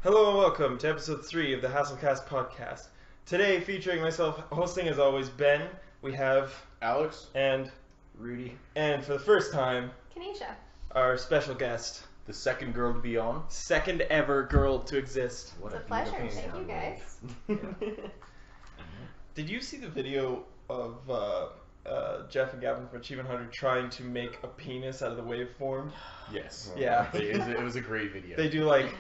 Hello and welcome to episode 3 of the Hasslecast podcast. Today, featuring myself hosting as always, Ben, we have Alex and Rudi, and for the first time, Kenisha, our special guest, the second girl to be on. second ever girl to exist. what it's a pleasure. Thank you guys. Did you see the video of Jeff and Gavin from Achievement Hunter trying to make a penis out of the waveform? Yes. Yeah. It was a great video. They do like,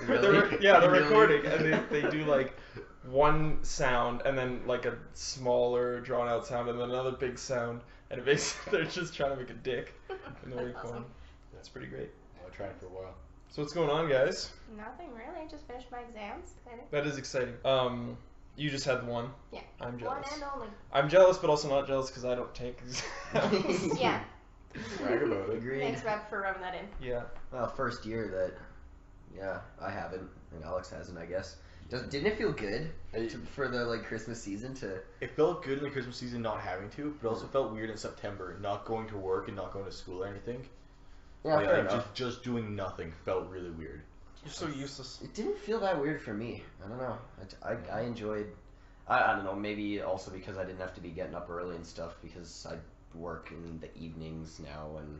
Really? they're Really? recording and they do like one sound and then like a smaller drawn out sound and then another big sound and it basically they're just trying to make a dick in the waveform. Awesome. That's pretty great. I tried it for a while. So what's going on, guys? Nothing really. Just finished my exams. Excited. That is exciting. You just had one. Yeah. I'm jealous. One and only. I'm jealous, but also not jealous because I don't take exams. Yeah. Brag about it. Agreed. Thanks, Rob, for rubbing that in. Yeah. Well, first year that, I haven't, and Alex hasn't, I guess. Didn't it feel good for the Christmas season to? It felt good in the Christmas season not having to, but it also felt weird in September not going to work and not going to school or anything. Yeah, fair enough. Just doing nothing felt really weird. You're so useless. It didn't feel that weird for me. I don't know. I enjoyed. I don't know. Maybe also because I didn't have to be getting up early and stuff because I work in the evenings now and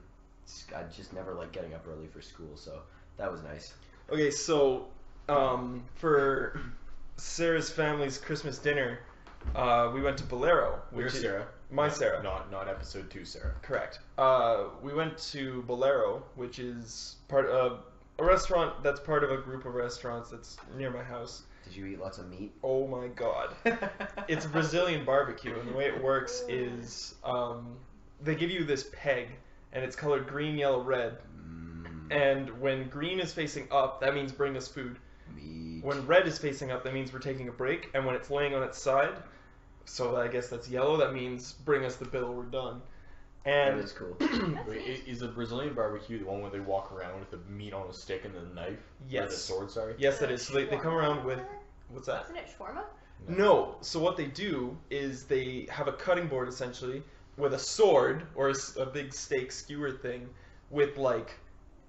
I just never like getting up early for school, so that was nice. Okay, so for Sarah's family's Christmas dinner, we went to Bolero. Where's Sarah? My Sarah. Not episode 2 Sarah. Correct. We went to Bolero, which is part of a restaurant that's part of a group of restaurants that's near my house. Did you eat lots of meat? Oh my god. It's a Brazilian barbecue, and the way it works is they give you this peg, and it's colored green, yellow, red. And when green is facing up, that means bring us food. Meat. When red is facing up, that means we're taking a break. And when it's laying on its side, so I guess that's yellow, that means bring us the bill, we're done. And That is cool. Wait, is a Brazilian barbecue the one where they walk around with the meat on a stick and the knife? Yes. Or the sword, sorry? yes, that is. So they come around with, what's that? Isn't it shawarma? No. So what they do is they have a cutting board essentially with a sword or a big steak skewer thing with like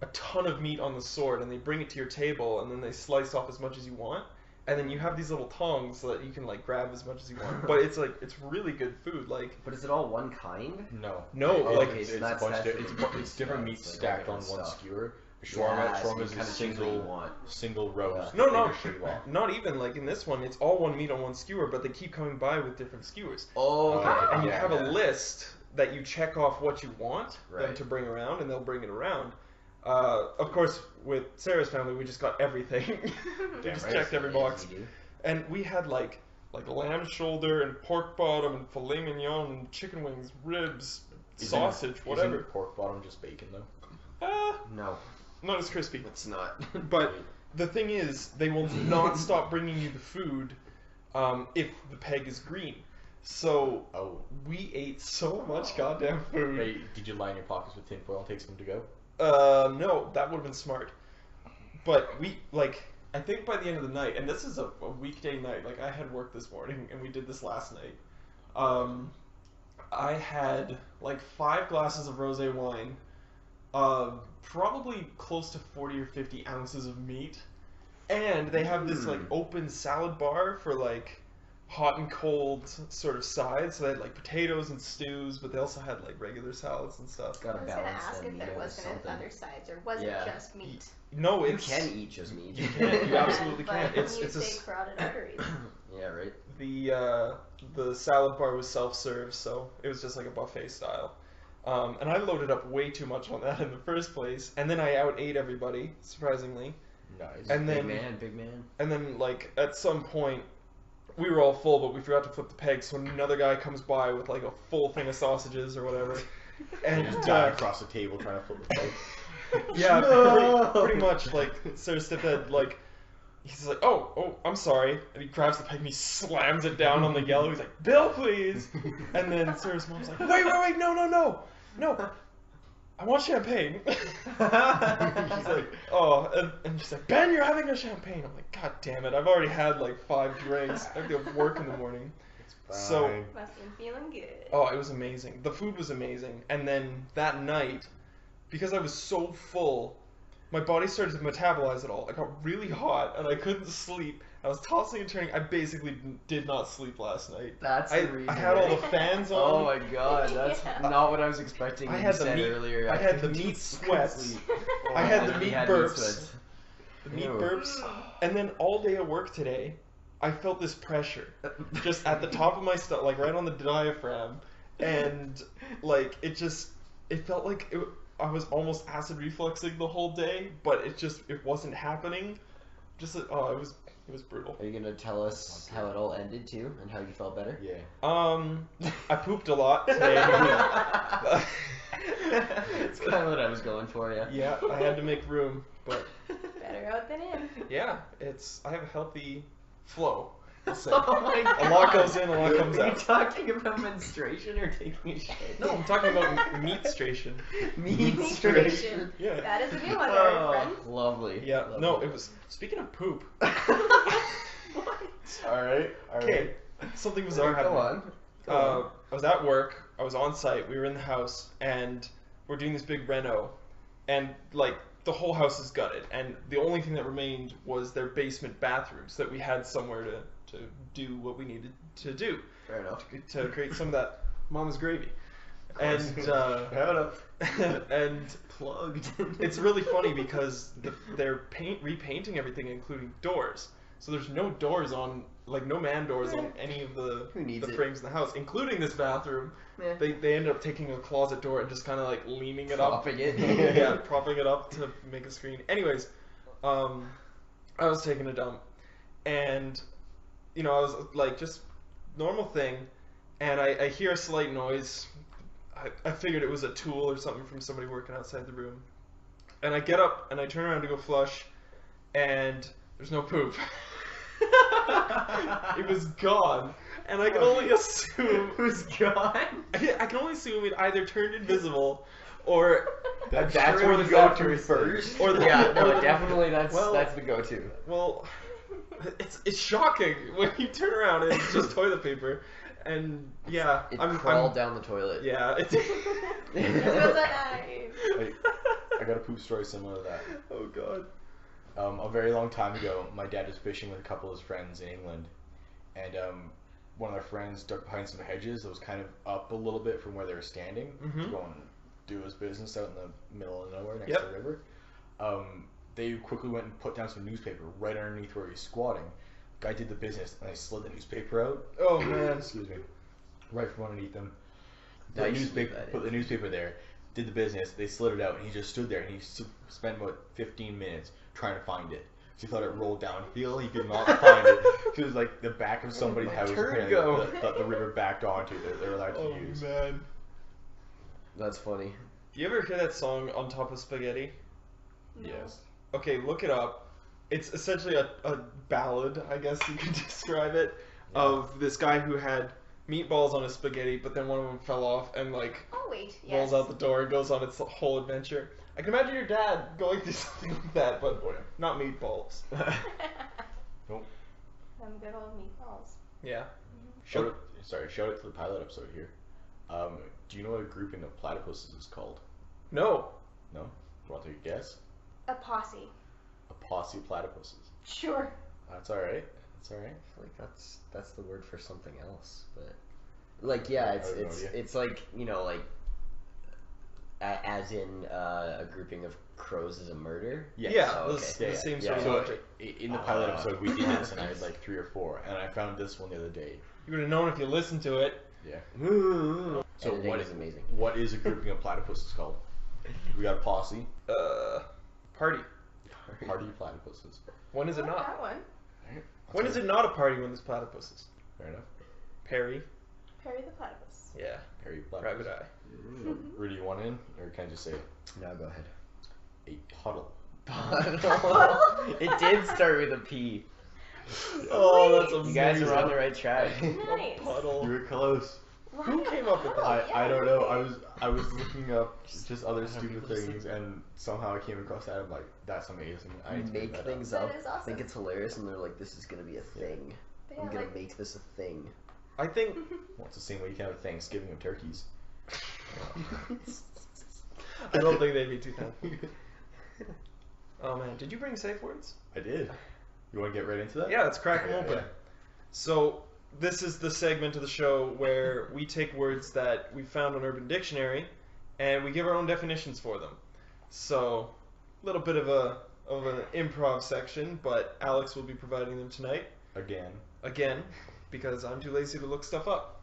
a ton of meat on the sword, and they bring it to your table, and then they slice off as much as you want, and then you have these little tongs so that you can like grab as much as you want. But it's like it's really good food. Like, But is it all one kind? No. No, Oh, like okay, it's so a that's bunch of different. it's different Yeah, meats it's like stacked all on different one stuff. skewer. Yeah, so Shawarma you is kinda a choose what you single want. single roast. no, that no, they shave off. not even like in this one. It's all one meat on one skewer, but they keep coming by with different skewers. Oh, okay. And you Yeah, have yeah. a list that you check off what you want them Right. to bring around, and they'll bring it around. Of course, with Sarah's family, we just got everything. We Yeah, just right. checked every Yeah, box, you do. and we had like lamb shoulder and pork bottom and filet mignon and chicken wings, ribs, sausage, whatever. Isn't pork bottom just bacon though? No, Not as crispy. it's not. But the thing is, they will not stop bringing you the food if the peg is green. So Oh. we ate so much goddamn food. Hey, did you line your pockets with tinfoil and take some to go? No, that would have been smart. But we, I think by the end of the night, and this is a weekday night, like I had work this morning and we did this last night, I had like 5 glasses of rosé wine, probably close to 40 or 50 ounces of meat, and they have this like open salad bar for like hot and cold sort of sides. So they had like potatoes and stews, but they also had like regular salads and stuff. Gotta I was going to balance ask that if meat there with was going to something. other sides, or was Yeah. it just meat? No, You it's can eat just meat. You can. You absolutely But can. It's you a take carotid arteries. Yeah, right. the salad bar was self-serve, so it was just like a buffet style. And I loaded up way too much on that in the first place, and then I out-ate everybody, surprisingly. Nice. And then, Big man. and then like at some point, we were all full, but we forgot to flip the peg. So another guy comes by with like a full thing of sausages or whatever, and just dive across the table trying to flip the plate. yeah, No! pretty much like Sarah's stepdad like. He's like, oh, I'm sorry. And he grabs the peg and he slams it down on the yellow. He's like, Bill, please. And then Sarah's mom's like, wait, no. I want champagne. He's like, oh, and she's like, Ben, you're having a champagne. I'm like, God damn it. I've already had like 5 drinks. I have to go to work in the morning. So, Must have been feeling good. oh, it was amazing. The food was amazing. And then that night, because I was so full, my body started to metabolize it all. I got really hot and I couldn't sleep. I was tossing and turning. I basically did not sleep last night. That's the reason. I had all the fans on. Oh my god, that's Yeah. not what I was expecting. I You had the said meat. earlier. I had the couldn't meat sleep. sweats. Oh, I had the you meat had burps. sweats. The meat Ew. burps. And then all day at work today, I felt this pressure just at the top of my stomach, like right on the diaphragm, and like it felt like I was almost acid refluxing the whole day, but it wasn't happening. Just it was brutal. Are you gonna tell us how it all ended too, and how you felt better? Yeah. I pooped a lot today. That's kind of what I was going for, yeah. Yeah, I had to make room, but Better out than in. yeah, I have a healthy flow. I'll say. Oh my A god. lot goes in, a lot comes Are you out. talking about menstruation or taking a shit? No, I'm talking about meatstration. Meatstruation. Yeah. That is a new one, there, Oh, friend. lovely. Yeah. Lovely. No, it was. Speaking of poop. Alright. Okay. Something bizarre happened. Go on. Go on. I was at work. I was on site. We were in the house, and we're doing this big reno, and like the whole house is gutted, and the only thing that remained was their basement bathroom, so that we had somewhere to do what we needed to do Fair enough. to create some of that mama's gravy. And Fair enough. and Plugged. it's really funny because they're repainting everything, including doors. So there's no doors on, like no man doors on any of the Who needs it? frames in the house, including this bathroom. Yeah. They ended up taking a closet door and just kind of like leaning it Propping up. it. Yeah, propping it up to make a screen. Anyways, I was taking a dump, and I was like just normal thing, and I hear a slight noise. I figured it was a tool or something from somebody working outside the room, and I get up and I turn around to go flush, and there's no poop. It was gone, and I can only assume Who's gone? I can only assume it either turned invisible, or That's or where the you go to bathroom first. or the Yeah, or no, the- definitely that's well- the go-to. Well, it's shocking when you turn around and it's just toilet paper, and yeah, It I'm crawled down the toilet. Yeah, it It was nice. I got a poop story similar to that. Oh god. A very long time ago, my dad was fishing with a couple of his friends in England, and one of their friends ducked behind some hedges that was kind of up a little bit from where they were standing, Mhm. to go and do his business out in the middle of nowhere next Yep. to the river. They quickly went and put down some newspaper right underneath where he was squatting. Guy did the business, and I slid the newspaper out. Oh man. Excuse me. Right from underneath them. Nice Put the to newspaper, leave that put in. the newspaper there. Did the business. They slid it out, and he just stood there, and he spent about 15 minutes trying to find it. So he thought it rolled downhill. He could not find it. It was like the back of somebody's my house. turn Apparently, go? the river backed onto. They're allowed to Oh use. man. That's funny. Do you ever hear that song "On Top of Spaghetti"? No. Yes. Okay, look it up. It's essentially a ballad, I guess you could describe it, Yeah. of this guy who had meatballs on his spaghetti, but then one of them fell off and like Oh wait, yes. rolls out the door and goes on its whole adventure. I can imagine your dad going through something like that, but Oh, yeah. not meatballs. Nope. Some good old meatballs. Yeah. Shout it to the pilot episode here. Do you know what a grouping of platypuses is called? No. No? Do you want to take a guess? A posse. A posse of platypuses. Sure. That's alright. That's alright. I feel like that's the word for something else, but like yeah, I have no idea. it's like like as in a grouping of crows is a murder. Yes. Yeah, Oh, the okay. same Yeah, sort of so logic. in the pilot episode we did this, and I had like 3 or 4, and I found this one the other day. You would have known if you listened to it. Yeah. So So what is amazing. What is a grouping of platypuses called? We got a posse. Party. Party platypuses. When is it Oh, not? That one. Alright. When is it not a party when there's platypuses? Fair enough. Perry. Perry the platypus. Yeah. Party Private platypus. eye. Rudy, you want in, or can I just say No, go ahead. a puddle? It did start with a P. Oh, that's amazing. You guys are on the right track. Nice. Puddle. You were close. Who came up with that? I don't know. I was looking up just other stupid things, and somehow I came across that. I'm like, that's amazing. I need to Make that things That up, is awesome. think it's hilarious, and they're like, "This is gonna be a thing. But I'm yeah, gonna like, make this a thing." I think Well, it's the same way you can have a Thanksgiving of turkeys. I don't think they'd be too happy. Oh man, did you bring safe words? I did. You want to get right into that? Yeah, let's crack them Yeah, open. yeah. So this is the segment of the show where we take words that we found on Urban Dictionary and we give our own definitions for them. So a little bit of an improv section, but Alex will be providing them tonight. Again, because I'm too lazy to look stuff up.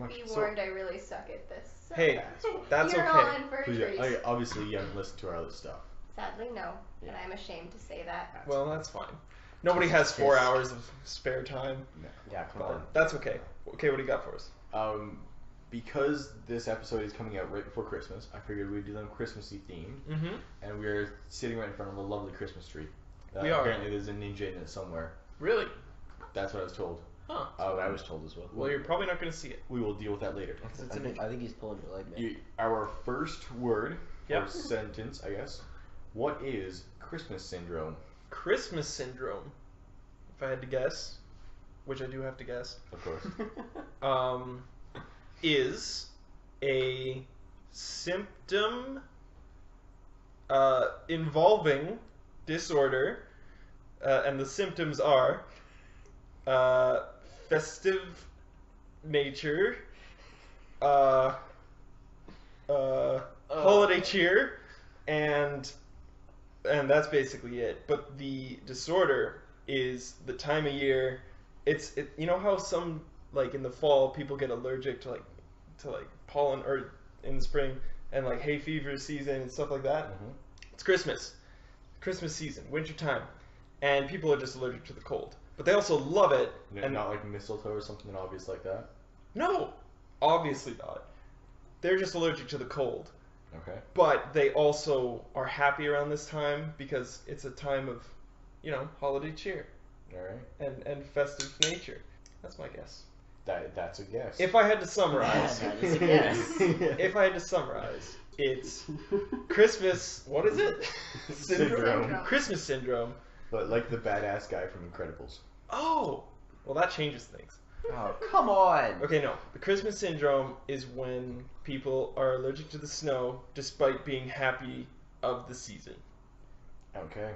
Be warned, I really suck at this. So Hey, that's you're okay. all in for a Please, treat. obviously, you haven't listened to our other stuff. Sadly, no. And I'm ashamed to say that. Well, that's fine. Nobody has 4 hours of spare time. Yeah, come But on. that's okay. Okay, what do you got for us? Because this episode is coming out right before Christmas, I figured we'd do them Christmassy themed, Mm-hmm. and we're sitting right in front of a lovely Christmas tree. We are. Apparently, there's a ninja in it somewhere. Really? That's what I was told. Huh. That's what I was told as well. Well, you're probably not going to see it. We will deal with that later. I think he's pulling your leg, man. Our first word Yep. or sentence, I guess. What is Christmas syndrome? Christmas syndrome, if I had to guess, which I do have to guess, Of course. is a symptom involving disorder, and the symptoms are festive nature, holiday cheer, and that's basically it. But the disorder is the time of year. You know how some, like in the fall, people get allergic to pollen, or in the spring, and like hay fever season and stuff like that. Mm-hmm. It's Christmas season, winter time, and people are just allergic to the cold. But they also love it. And not like mistletoe or something obvious like that? no, obviously not. They're just allergic to the cold. Okay. But they also are happy around this time because it's a time of, holiday cheer Alright. and festive nature. That's my guess. That's a guess. If I had to summarize, That is a guess. if I had to summarize, it's Christmas. What is it? Syndrome. Christmas syndrome. But like the badass guy from Incredibles. Oh, well, that changes things. Oh, come on. Okay, no. The Christmas syndrome is when people are allergic to the snow despite being happy of the season. Okay.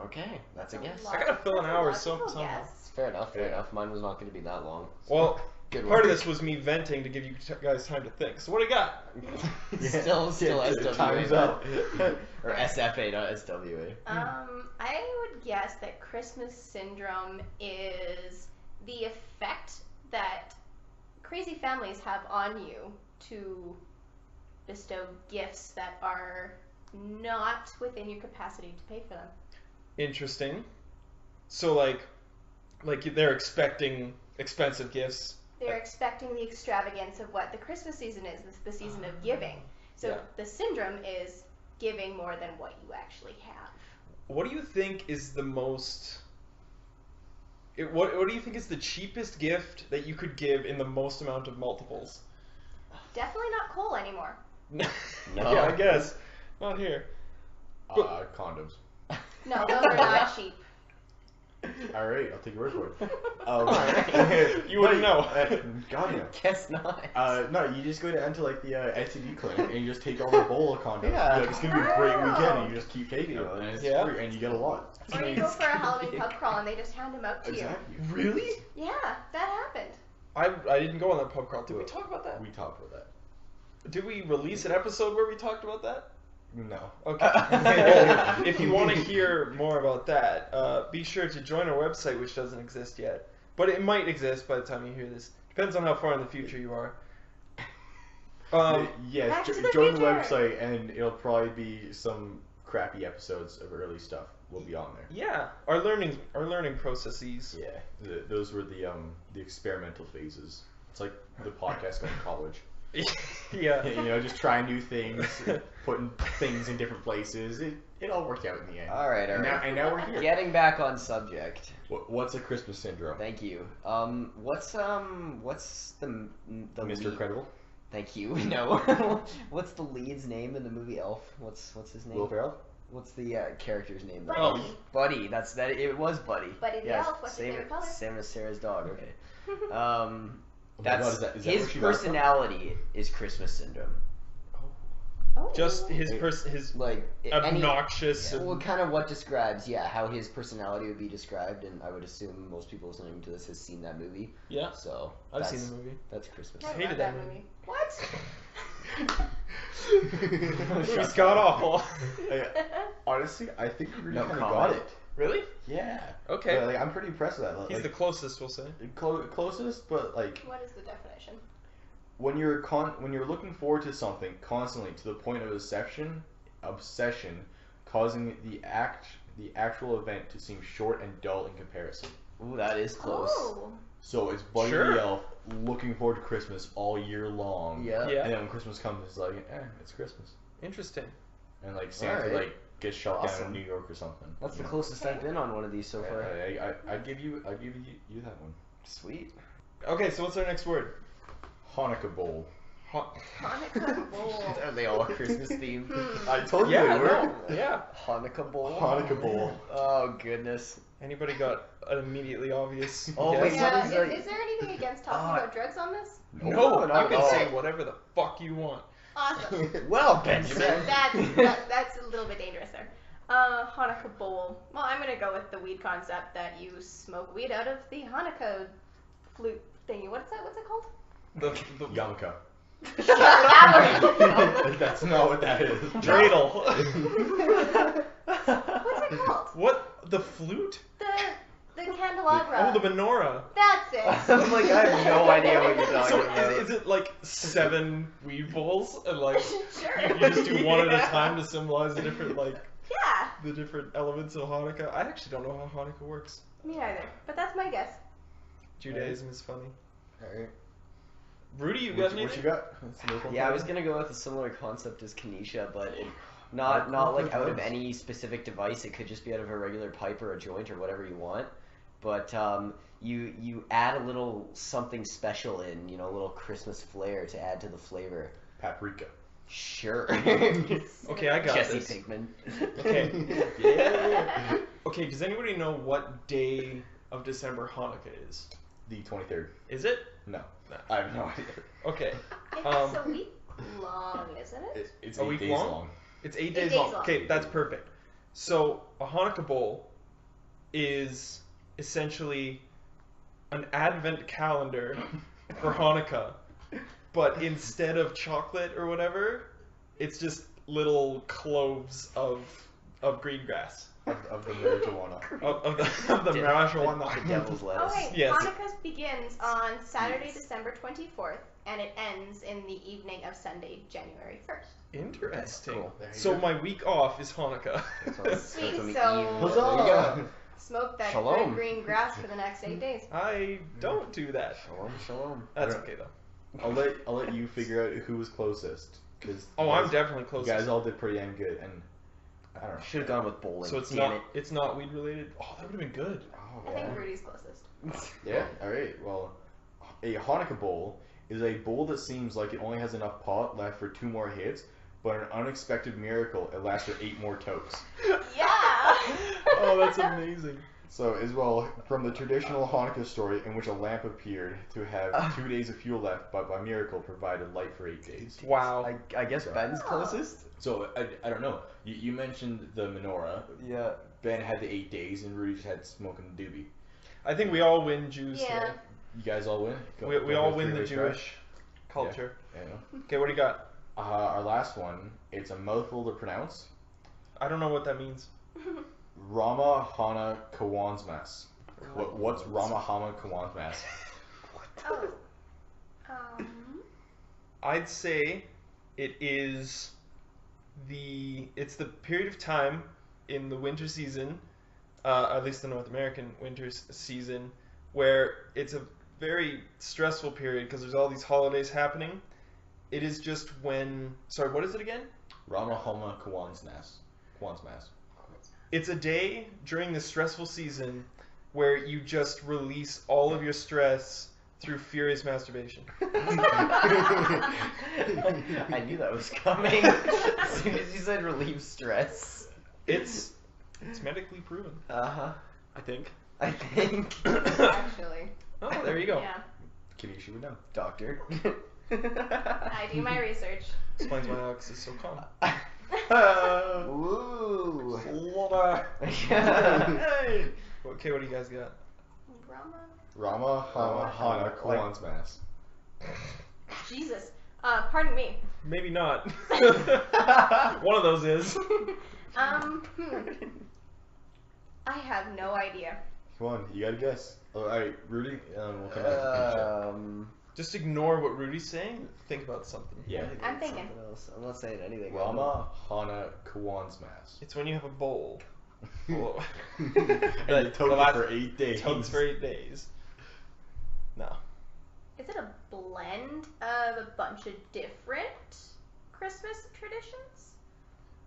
Okay, that's a guess. I gotta fill an hour somehow. Yes. Fair enough. Mine was not going to be that long. So. Well, Good part of work. this was me venting to give you guys time to think. So what do you got? Still SWA. Time's up. Or SFA, not SWA. I would guess that Christmas syndrome is the effect that crazy families have on you to bestow gifts that are not within your capacity to pay for them. Interesting. So like they're expecting expensive gifts. They're expecting the extravagance of what the Christmas season is, the season of giving. So Yeah. the syndrome is giving more than what you actually have. What do you think is the most? What do you think is the cheapest gift that you could give in the most amount of multiples? Definitely not coal anymore. No. Yeah, I guess. Not here. Condoms. No, those are not cheap. Alright, I'll take your word for it. Alright. You wouldn't know. God no. Guess not. No, you just go into like the STD clinic and you just take all the bowl of condoms. Yeah. You're like, it's gonna be a great weekend, and you just keep taking them, and it's Yeah. free, and you get a lot. Or you go for a Halloween pub crawl and they just hand them out to Exactly. Really? you. Yeah, that happened. I didn't go on that pub crawl. Did we talk about that? We talked about that. Did we release an episode where we talked about that? No. Okay. Well, if you want to hear more about that, be sure to join our website, which doesn't exist yet. But it might exist by the time you hear this. Depends on how far in the future you are. Yes, Back to the join the future. website, and it'll probably be some crappy episodes of early stuff will be on there. Yeah, our learning processes. Yeah, those were the experimental phases. It's like the podcast going to college. Yeah. You know, just trying new things, putting things in different places. It all worked out in the end. All right. And now we're here. Getting back on subject. What's a Christmas syndrome? Thank you. What's the Mr. lead- Credible? Thank you. No. What's the lead's name in the movie Elf? What's his name? Will Ferrell? What's the character's name? Buddy. Buddy. That's that. It was Buddy. Buddy the Yes, elf, what's his favorite color? Same as Sarah's dog. Okay. Oh my That's God, is that his where she got it from? personality is Christmas syndrome. Oh. Just his Like obnoxious. Well, kind of what describes, how his personality would be described, and I would assume most people listening to this has seen that movie. Yeah, So I've seen the movie. That's Christmas. I hated love that that movie. What? Movie's god awful. Honestly, I think we really No kind of comment. got it. Really? Yeah. Okay. But, like, I'm pretty impressed with that. He's the closest, we'll say. Closest, but like What is the definition? when you're looking forward to something constantly to the point of obsession, causing the actual event to seem short and dull in comparison. Ooh, that is close. Oh. So it's Buddy Sure. the Elf looking forward to Christmas all year long. Yeah. Yeah. And then when Christmas comes, it's like, it's Christmas. Interesting. And like Santa Alright. like gets shut down Awesome. in New York or something. That's the Yeah. closest I've been on one of these so far. I'd give you that one. Sweet. Okay, so what's our next word? Hanukkah bowl. Hanukkah bowl. Are they all Christmas themed? I told you Yeah, they were. no, yeah. Hanukkah bowl. Hanukkah bowl. Oh goodness. Anybody got an immediately obvious? Oh, guess? wait, Yeah, what is, like- is there anything against talking about drugs on this? No, not you can at all. say whatever the fuck you want. Awesome. Well, See, Benjamin. that's a little bit dangerous there. Hanukkah bowl. Well, I'm gonna go with the weed concept that you smoke weed out of the Hanukkah flute thingy. What's it called? The Yarmulke. Sure, that one. That's not what that is. dreidel. What's it called? What? The flute? The candelabra. Oh, the menorah. That's it. I'm like, I have no idea what you're talking So about. is it like 7 weed bowls and like Sure. you just do one at a Yeah. time to symbolize the different Yeah. the different elements of Hanukkah? I actually don't know how Hanukkah works. Me neither. But that's my guess. Judaism is funny. Alright. Rudy, you got anything? What you got? That's the most one Yeah, I for was you? gonna go with a similar concept as Kenisha, but not like out of any specific device. It could just be out of a regular pipe or a joint or whatever you want. But you add a little something special in, a little Christmas flair to add to the flavor. Paprika. Sure. Okay, I got Jesse this. Pinkman. Okay. Yeah. Okay, does anybody know what day of December Hanukkah is? The 23rd. Is it? No. I have no idea. Okay. It's Um, a week long, isn't it? It's A 8 week days long? long. It's 8 8 days days long. long. Okay, that's perfect. So a Hanukkah bowl is essentially an advent calendar for Hanukkah, but instead of chocolate or whatever, it's just little cloves of green grass. Of the marijuana. Of the The marijuana. devil's lettuce. Okay, Yes. Hanukkah begins on Saturday, December 24th, and it ends in the evening of Sunday, January 1st. Interesting. Cool. There you So go. my week off is Hanukkah. Sweet, from the so- evil- Huzzah! There you go. Smoke that Shalom. good green grass for the next 8 days. I don't do that. Shalom, shalom. That's I don't- okay though. I'll let you figure out who was closest. Cause Oh, you I'm guys- definitely You close. guys all did pretty damn good, and I don't know. Should have gone with bowling. So it's Damn not it's not weed related. Oh, that would have been good. Oh, I yeah. think Rudy's closest. Yeah. All right. Well, a Hanukkah bowl is a bowl that seems like it only has enough pot left for 2 more hits, but an unexpected miracle, it lasts for 8 more tokes. Yeah! Oh, that's amazing. So, as well, from the traditional Hanukkah story in which a lamp appeared to have 2 days of fuel left, but by miracle provided light for 8 days. Wow. I guess Ben's Oh. closest. So, I don't know. You mentioned the menorah. Yeah. Ben had the 8 days, and Rudy just had smoking the doobie. I think we all win Jews Yeah. today. You guys all win? We Go all for win the 3-way stretch. Jewish culture. Yeah, I know. Okay, what do you got? Our last one, it's a mouthful to pronounce. I don't know what that means. Rhamahannakwanzmas. What's Rhamahannakwanzmas? Oh. I'd say it's the period of time in the winter season, at least the North American winter season, where it's a very stressful period because there's all these holidays happening. It is just when. Sorry, what is it again? Rhamahannakwanzmas. It's a day during the stressful season where you just release all of your stress through furious masturbation. I knew that was coming. As soon as you said relieve stress. It's medically proven, Uh-huh. I think. I think. Actually. Oh, there you go. Yeah. Kenisha would know. Doctor. I do my research. Explains why Alex is so calm. Ooh. Hey. Okay, what do you guys got? Rhamahannakwanzmas. Jesus. Pardon me. Maybe not. One of those is. I have no idea. Come on, you gotta guess. Alright, Rudy, we'll come back to Kenisha. Just ignore what Rudy's saying. Think about something. Yeah. I'm thinking. Something else. I'm not saying anything. Rhamahannakwanzmas. It's when you have a bowl. Full of- And you took it for 8 days. Totes for 8 days. No. Is it a blend of a bunch of different Christmas traditions?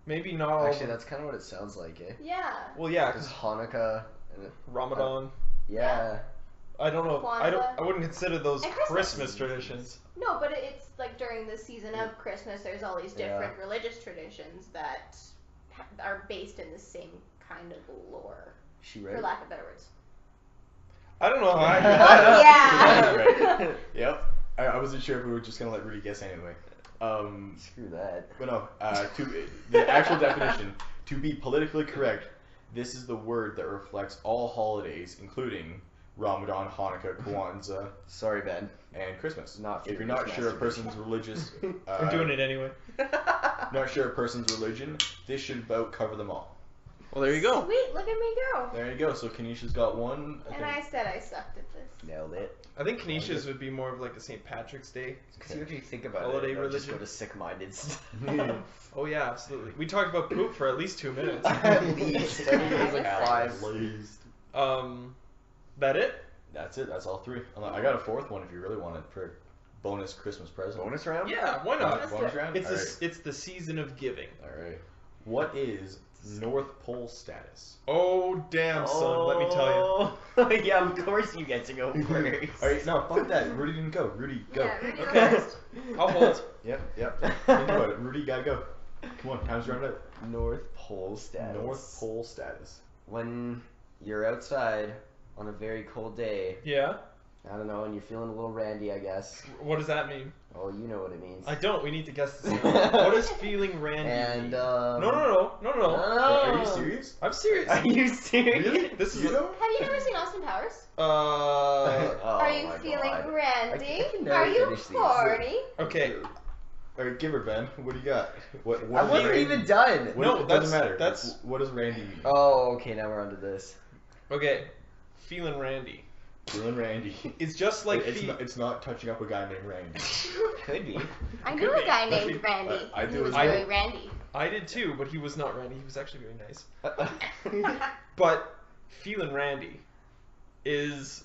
Maybe not all. Actually, that's kind of what it sounds like, eh? Yeah. Well, yeah, Because because Hanukkah. And Ramadan. yeah. I don't know. Kwanzaa. I wouldn't consider those And Christmas traditions. No, but it's like during the season of Christmas, there's all these different religious traditions that are based in the same kind of lore, She for right? lack of better words. I don't know. Yeah. Right. Yep. I wasn't sure if we were just gonna let Rudy guess anyway. Screw that. But no. The actual definition, to be politically correct, this is the word that reflects all holidays, including Ramadan, Hanukkah, Kwanzaa, Sorry, Ben. and Christmas. Not If you're furious not sure a masturbation. person's religious, We're doing it anyway. not sure a person's religion, this should about cover them all. Well, there you go. Sweet, look at me go. There you go. So Kenisha's got one. And I said I sucked at this. Nailed it. I think Kenisha's would be more of like a St. Patrick's Day. Because you actually think about Holiday it, you don't just religion. go to sick-minded stuff. Oh yeah, absolutely. We talked about poop for at least 2 minutes. At least. I think it was like At 5. least. That it? That's it. That's all 3. I got a 4th one if you really want it for bonus Christmas present. Bonus round? Yeah, why not? Let's Bonus do it. round. It's the season of giving. All right. What is North Pole status? Oh damn, son. Let me tell you. Yeah, of course you get to go first. All right. No, fuck that. Rudy didn't go. Rudy, go. Yeah, Rudy, go Okay. first. you. I'll hold. Yep. Think about it. Rudy, gotta go. Come on, time's running out. North Pole status. North Pole status. When you're outside on a very cold day, Yeah. I don't know, and you're feeling a little randy, I guess. What does that mean? Oh, you know what it means. I don't. We need to guess this. What is feeling randy? And mean? No. Are you serious? I'm serious. Are you serious? Really? This is. You know? Have you never seen Austin Powers? Oh Are you my feeling God. randy? I can never Are you finish these. horny? Okay. All right, give her Ben. What do you got? What I wasn't even done. What, No, it that's- doesn't matter. that's- What does Randy mean? Oh, okay, now we're onto this. Okay. Feeling randy. Feeling Randy. It's just like it's not touching up a guy named Randy. Could be. I Could knew be. a guy Could named be. Randy. I He do was as well. very randy. I did too, but he was not randy. He was actually very nice. But feeling randy is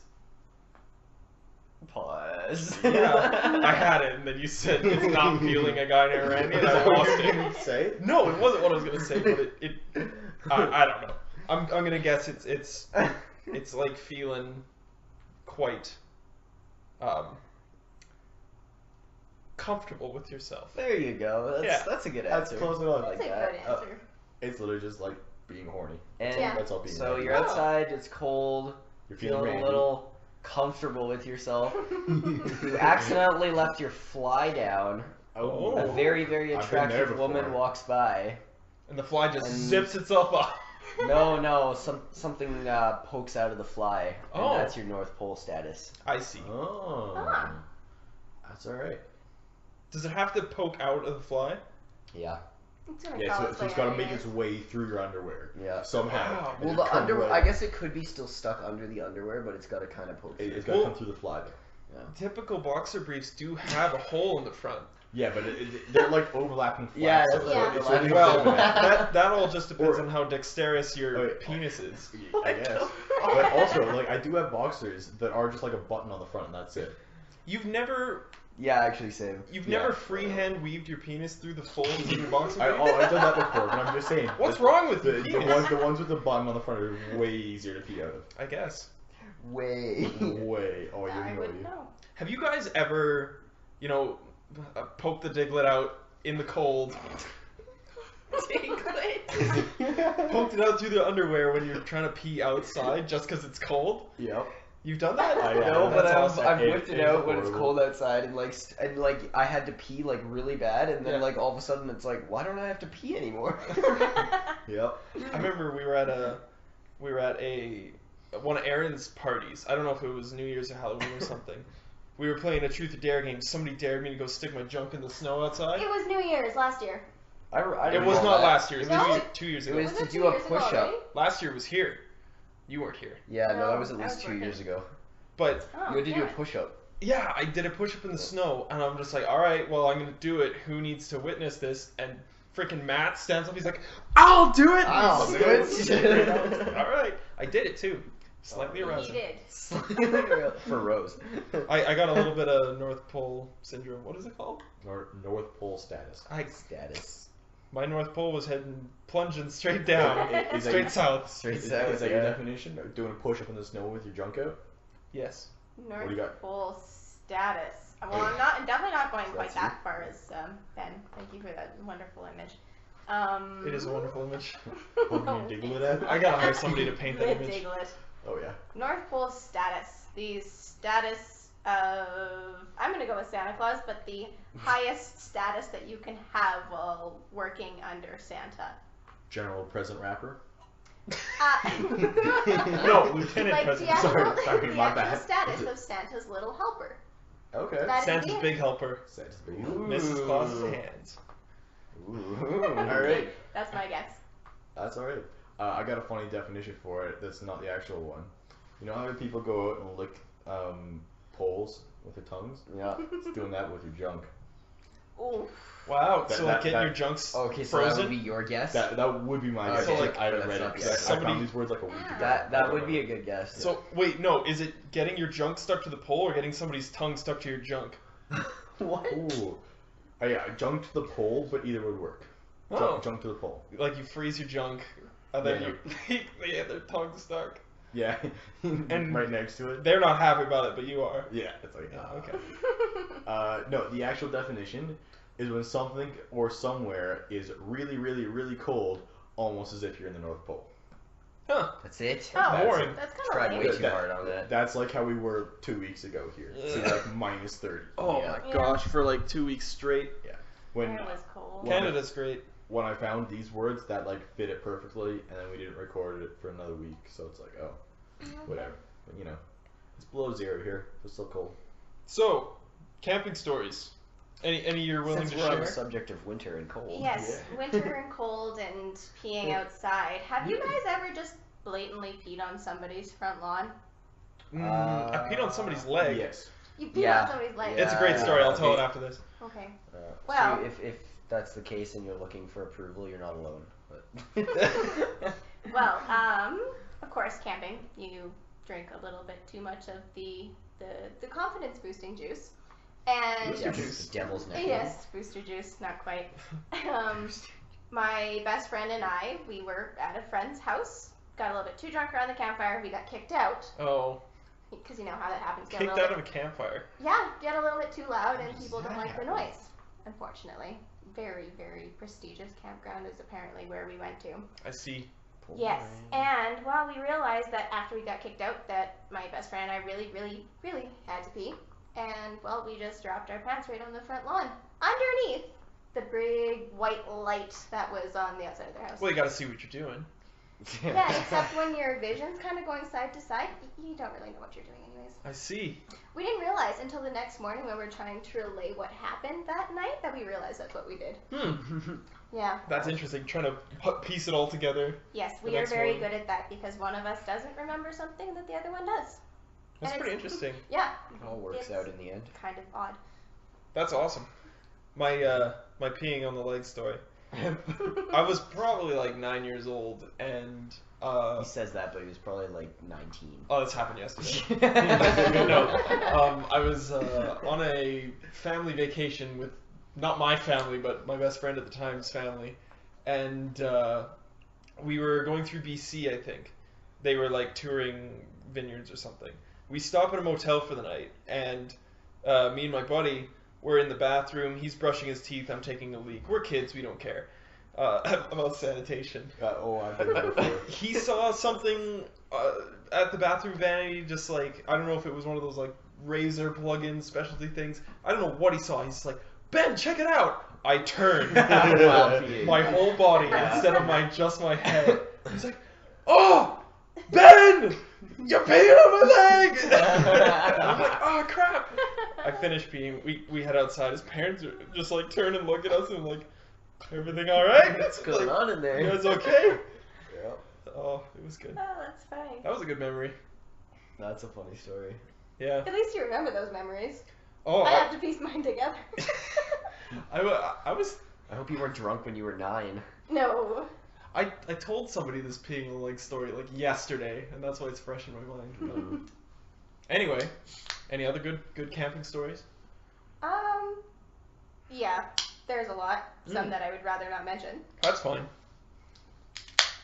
Pause. yeah. I had it, and then you said it's not feeling a guy named Randy, and I lost it. Say? No, it wasn't what I was gonna say, but I don't know. I'm gonna guess it's like feeling quite comfortable with yourself. There you go. That's a good That's answer. close enough. I like That's a that. good answer. It's literally just like being horny. And Yeah. That's all being so horny. you're outside, it's cold, You're feeling feeling randy. a little comfortable with yourself. You accidentally left your fly down. Oh. A very, very I've been there attractive woman before. walks by. And the fly just And- zips itself up. No, something pokes out of the fly, and Oh. that's your North Pole status. I see. Oh. Ah. That's alright. Does it have to poke out of the fly? Yeah, It's gonna Yeah, crawl so its it's way got to out make anyways. its way through your underwear. yeah. Somehow. Wow. And Well, just the come underwear, right I guess it could be still stuck under the underwear, but it's got to kind of poke through. It's got to Well- come through the fly though. Typical boxer briefs do have a hole in the front. Yeah, but they're like overlapping flaps. Yeah, so that's it's- like it's overlapping. really Well, examined. that all just depends Or- on how dexterous your Okay. penis is. I guess. But also, like, I do have boxers that are just like a button on the front, and that's it. You've never Yeah, actually, same. never freehand weaved your penis through the folds of your boxer brief? I've done that before, but I'm just saying. What's wrong with the, your the penis? ones with the button on the front are way easier to pee out I guess. Way. of. Way. Oh, you I know wouldn't you. know. Have you guys ever, poke the diglet out in the cold? Poked it out through the underwear when you're trying to pee outside just because it's cold? Yep. You've done that? Oh, yeah. No, but that's awesome. I've It- whipped it it is out when it's horrible. cold outside, and like I had to pee like really bad, and then Yeah. like all of a sudden it's like, why don't I have to pee anymore? Yep. I remember we were at one of Aaron's parties. I don't know if it was New Year's or Halloween or something. We were playing a truth or dare game. Somebody dared me to go stick my junk in the snow outside. It was New Year's last year. I It didn't was know not that. last year. It was No? 2 years It ago. was Was to it do 2 a years ago push-up. already? Last year was here. You weren't here. Yeah, no, No, that was at I least was 2 working. years ago. But Oh, You had to do a damn it. push-up. yeah, I did a push-up in the snow, and I'm just like, all right, well, I'm gonna do it. Who needs to witness this? And freaking Matt stands up. He's like, I'll do it. I'll And do it. so- all right, I did it too. Slightly He arousing. did. For Rose. I got a little bit of North Pole syndrome. What is it called? North Pole status. Status. My North Pole was plunging straight down, Is that straight your- south. Straight Is south, that your yeah. definition? Doing a push-up in the snow with your junk out? Yes. What do you got? North Pole status. Well, I'm definitely not going quite That's that far as Ben. Thank you for that wonderful image. It is a wonderful image. What can you diggle it at? I gotta hire somebody to paint that image. Diglett. Oh yeah. North Pole status. The status of, I'm going to go with Santa Claus, but the highest status that you can have while working under Santa. General present wrapper. No, Lieutenant like President. the actual, Sorry, the my actual bad. status of Santa's little helper. Okay. That is Santa's the- big helper. Santa's big. Mrs. Claus's hands. Ooh. All right. That's my guess. That's all right. I got a funny definition for it. That's not the actual one. You know how people go out and lick poles with their tongues? Yeah. It's doing that with your junk. Ooh. Wow, That- so like that- getting that- your junks Okay, so that frozen? would be your guess. That would be my guess. Okay, Like, I that's read not it. good. 'Cause I Somebody- found these words like a week ago. That would be a good guess. So wait, no, is it getting your junk stuck to the pole or getting somebody's tongue stuck to your junk? What? Ooh. Oh, yeah, junk to the pole, but either would work. Oh. Junk to the pole. Like you freeze your junk, and then Yeah. they have their tongue stuck. Yeah. And- right next to it. They're not happy about it, but you are. Yeah, it's like Oh, okay. No, the actual definition is when something or somewhere is really, really, really cold, almost as if you're in the North Pole. Huh. That's it? Oh, boring. that's kind Tried of way lame. too hard on that. That's like how we were 2 weeks ago here. So Yeah. like minus 30. Oh Yeah. my gosh, for like 2 weeks straight. When It was cold. Canada's great. when I found these words that like fit it perfectly, and then we didn't record it for another week, so it's like, oh, whatever. But you know, it's below zero here. It's still cold. So, camping stories. Any you're willing Since to we're on the share? subject of winter and cold. Yes, winter and cold and peeing outside. Have you guys ever just blatantly peed on somebody's front lawn? I peed on somebody's leg. Yes. You peed Yeah. on somebody's leg. It's a great story. I'll tell it Yeah. after this. Okay. Well, Well- if that's the case and you're looking for approval, you're not alone. But Well, of course, camping. You drink a little bit too much of the confidence boosting juice, and Booster yes, juice. the devil's nectar. yes, booster juice, not quite. My best friend and I, we were at a friend's house. Got a little bit too drunk around the campfire. We got kicked out Oh, because you know how that happens. Get a kicked little out bit- of a campfire. Yeah, get a little bit too loud and people does don't that like the happen? noise. Unfortunately, very very prestigious campground is apparently where we went to. I see. Yes, and well, we realized that after we got kicked out, that my best friend and I really, really, really had to pee, and well, we just dropped our pants right on the front lawn, underneath the big white light that was on the outside of their house. Well, you got to see what you're doing. Yeah, except when your vision's kind of going side to side, you don't really know what you're doing anyways. I see. We didn't realize until the next morning when we were trying to relay what happened that night that we realized that's what we did. Yeah. That's interesting. Trying to piece it all together. Yes, The we are next very morning. good at that because one of us doesn't remember something that the other one does. That's And pretty it's- interesting. Yeah, It all works It's- out in the end. kind of odd. That's awesome. My peeing on the leg story. I was probably like 9 years old, and He says that, but he was probably like 19. oh, this happened yesterday. No, I was on a family vacation with not my family, but my best friend at the time's family, and we were going through BC. I think they were like touring vineyards or something. We stop at a motel for the night, and me and my buddy were in the bathroom. He's brushing his teeth. I'm taking a leak. We're kids. We don't care about sanitation. I've been there before. He saw something at the bathroom vanity, just like, I don't know if it was one of those like razor plug-in specialty things. I don't know what he saw. He's like, Ben, check it out. I turned my whole body instead of just my head. He's like, oh, Ben, you're peeing on my leg. I'm like, oh crap. I finished peeing. We head outside. His parents just like turn and look at us and like, everything all right? What's going on in there? You guys okay? Yep. Oh, it was good. Oh, that's funny. That was a good memory. That's a funny story. Yeah. At least you remember those memories. Oh, I have to piece mine together. I was. I hope you weren't drunk when you were 9. No. I told somebody this peeing like story like yesterday, and that's why it's fresh in my mind. Anyway, any other good camping stories? Yeah, there's a lot. Some that I would rather not mention. That's fine.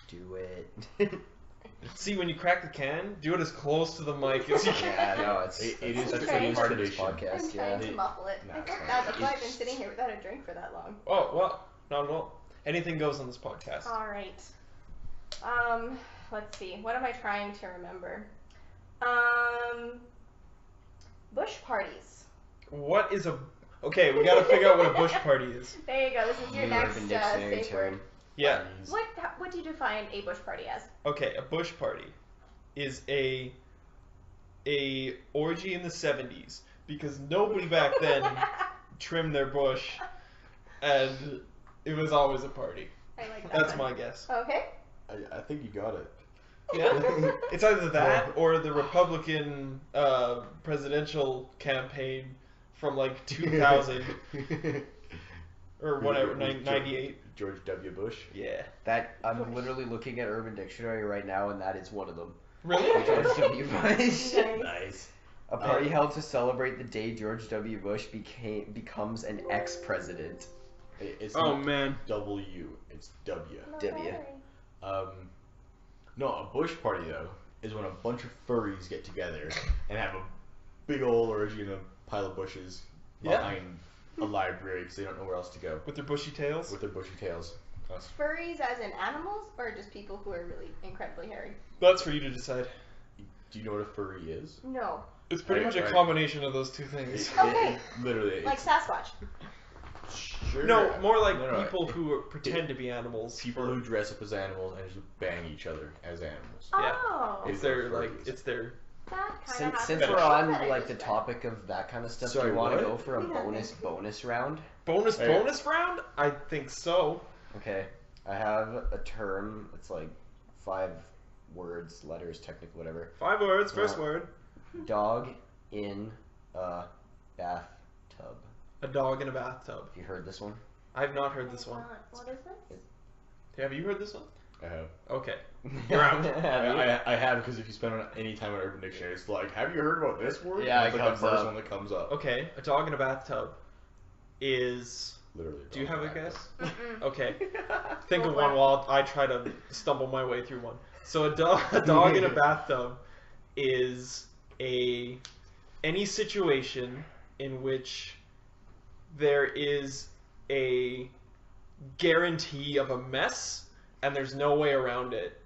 Do it. See, when you crack the can, do it as close to the mic as you can. Yeah, no, it's It that's is a part of this tradition. I'm podcast. trying Yeah. to muffle it. Nah, I it's felt fine. bad. That's why I've been sitting here without a drink for that long. Oh well, not at all. Anything goes on this podcast. All right. Let's see. What am I trying to remember? Bush parties. What is a? Okay, we gotta figure out what a bush party is. There you go. This is your next Urban Dictionary safe word. term. Yeah. What do you define a bush party as? Okay, a bush party is a orgy in the 70s because nobody back then trimmed their bush, and it was always a party. I like that. That's one. my guess. Okay. I think you got it. Yeah, it's either that or the Republican presidential campaign from like 2000 or whatever, 98. George W. Bush. Yeah. That I'm literally looking at Urban Dictionary right now, and that is one of them. Really? George W. Bush. Nice. A party held to celebrate the day George W. Bush becomes an ex-president. It's Oh not man. W. It's W. W. No, a bush party though is when a bunch of furries get together and have a big old orgy in a pile of bushes behind a library because they don't know where else to go With their bushy tails? with their bushy tails. Furries as in animals, or just people who are really incredibly hairy? That's for you to decide. Do you know what a furry is? No. It's pretty much a Right. combination of those two things. Okay. Literally. Like Sasquatch. Sure. No, more like No. people who pretend to be animals. People who dress up as animals and just bang each other as animals. Yeah. Oh. It's their like it's their That kind of Since better. we're on like the topic of that kind of stuff, do Sorry, you want to what? go for a Yeah. bonus round? bonus Hey. round? I think so. Okay, I have a term. It's like 5 words, letters, technical, whatever. 5 words, first word. Dog in a bathtub. A dog in a bathtub. Have you heard this one? I've not heard this one. What is this? Have you heard this one? I have. Okay. You're out. I have because if you spend any time on Urban Dictionary, it's like, have you heard about this word? Yeah, It's it like the comes first up. one that comes up. Okay, a dog in a bathtub is. Literally. Do you have a guess? Mm-mm. Okay. Think Go of for one it. while I try to stumble my way through one. So a dog in a bathtub is any situation in which there is a guarantee of a mess and there's no way around it,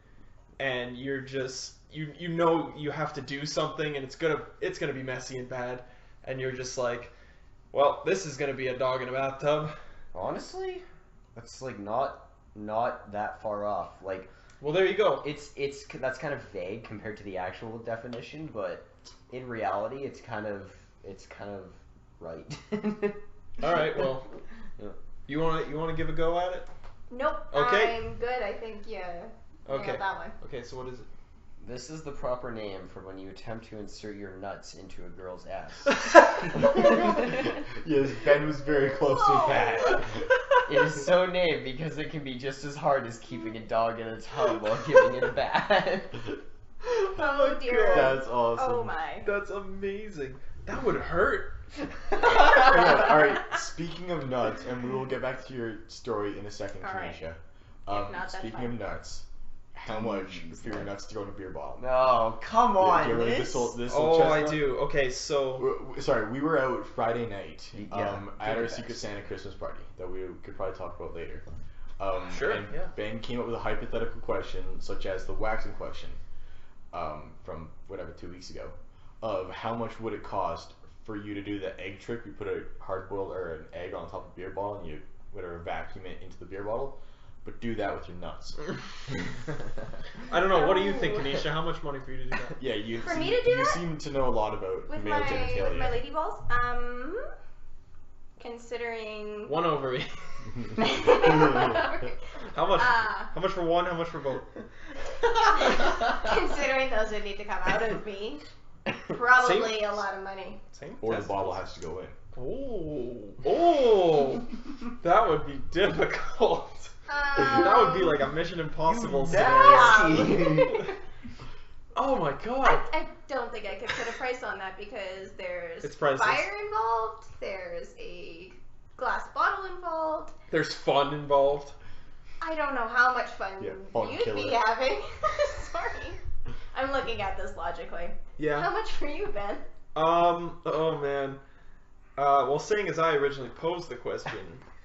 and you're just you know you have to do something and it's gonna be messy and bad, and you're just like, well, this is gonna be a dog in a bathtub. Honestly, that's like not that far off. Like Well, there you go. it's that's kind of vague compared to the actual definition, but in reality, it's kind of right. All right, well, Yeah. you want to give a go at it? Nope. Okay. I'm good. I think you Okay. nailed that one. Okay, so what is it? This is the proper name for when you attempt to insert your nuts into a girl's ass. Yes, Ben was very close to that. It is so named because it can be just as hard as keeping a dog in a tub while giving it a bath. Oh dear. That's awesome. Oh my. That's amazing. That would hurt. Alright, speaking of nuts, and we will get back to your story in a second, All right. Kenisha. If not, that's Speaking fine. of nuts, how much for your nuts to go in a beer bottle? No, come on. Do you remember this- this Oh, old I chestnut? do. Okay, so Sorry, we were out Friday night Yeah, at our good Secret facts. Santa Christmas party that we could probably talk about later. Sure, And yeah. Ben came up with a hypothetical question, such as the waxing question. from whatever 2 weeks ago, of how much would it cost for you to do the egg trick. You put a hard boiled or an egg on top of a beer bottle and you whatever vacuum it into the beer bottle, but do that with your nuts. I don't know. What do you think, Kenisha? How much money for you to do that? Yeah, you For seem, me to do you that? seem to know a lot about With male my genitalia. lady balls, considering. One ovary. How much? How much for one? How much for both? Considering those would need to come out of me, probably a lot of money. Same. Or the bottle has to go in. Oh, that would be difficult. That would be like a Mission Impossible scenario. Oh my god. I don't think I could put a price on that because there's It's priceless. fire involved, there's a glass bottle involved. There's fun involved. I don't know how much fun fun you'd killer. be having. Sorry. I'm looking at this logically. Yeah. How much for you, Ben? Oh man. Well, seeing as I originally posed the question,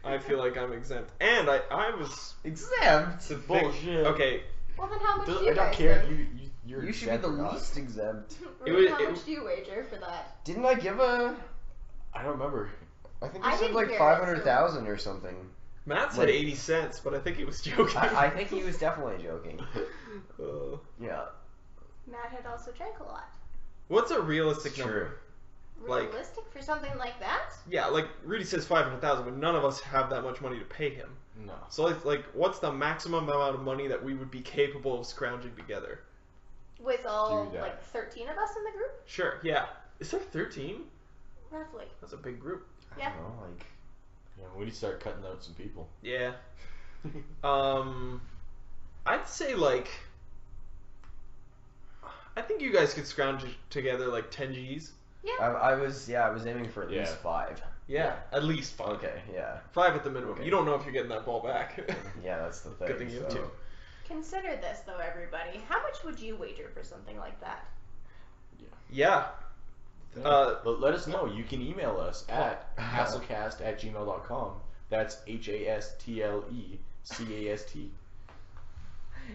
I feel like I'm exempt. And I was Exempt? the big- Bullshit. Okay. Well, then how much do I you don't guys care. think? You're You should be the exempt or not. least exempt. Rudy, how it- much do you wager for that? Didn't I give a? I don't remember. I think I you said didn't like hear it, 500,000 or something. Matt said Like- 80 cents, but I think he was joking. I think he was definitely joking. Yeah. Matt had also drank a lot. What's a realistic It's number? true. Like- Realistic for something like that? Yeah, like Rudy says 500,000, but none of us have that much money to pay him. No. So like, what's the maximum amount of money that we would be capable of scrounging together? With all, Do that. like, 13 of us in the group? Sure, yeah. Is there 13? Roughly. That's a big group. I Yeah. don't know, like. Yeah, we need to start cutting out some people. Yeah. I'd say like, I think you guys could scrounge together like 10 G's. I was aiming for at least Yeah. 5. Yeah, at least 5. Okay, yeah. 5 at the minimum. Okay. You don't know if you're getting that ball back. Yeah, that's the thing. Good thing you have so. two. Consider this, though, everybody. How much would you wager for something like that? Yeah. But let us know. You can email us at hasslecast@gmail.com. That's HASTLECAST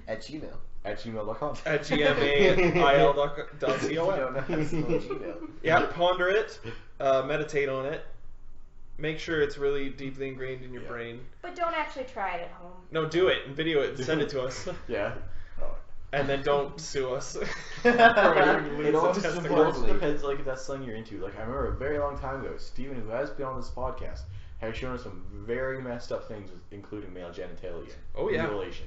At Gmail. @gmail.com. At gmail.com. You don't know how to spell Gmail. Yeah, ponder it, meditate on it, make sure it's really deeply ingrained in your Yeah. brain. But don't actually try it at home. No, do it and video it and send it to us. Yeah. And then don't sue us. It Lose a also testicle. depends, like, if that's something you're into. Like, I remember a very long time ago, Steven, who has been on this podcast, has shown us some very messed up things, including male genitalia. Oh, yeah. Mutilation.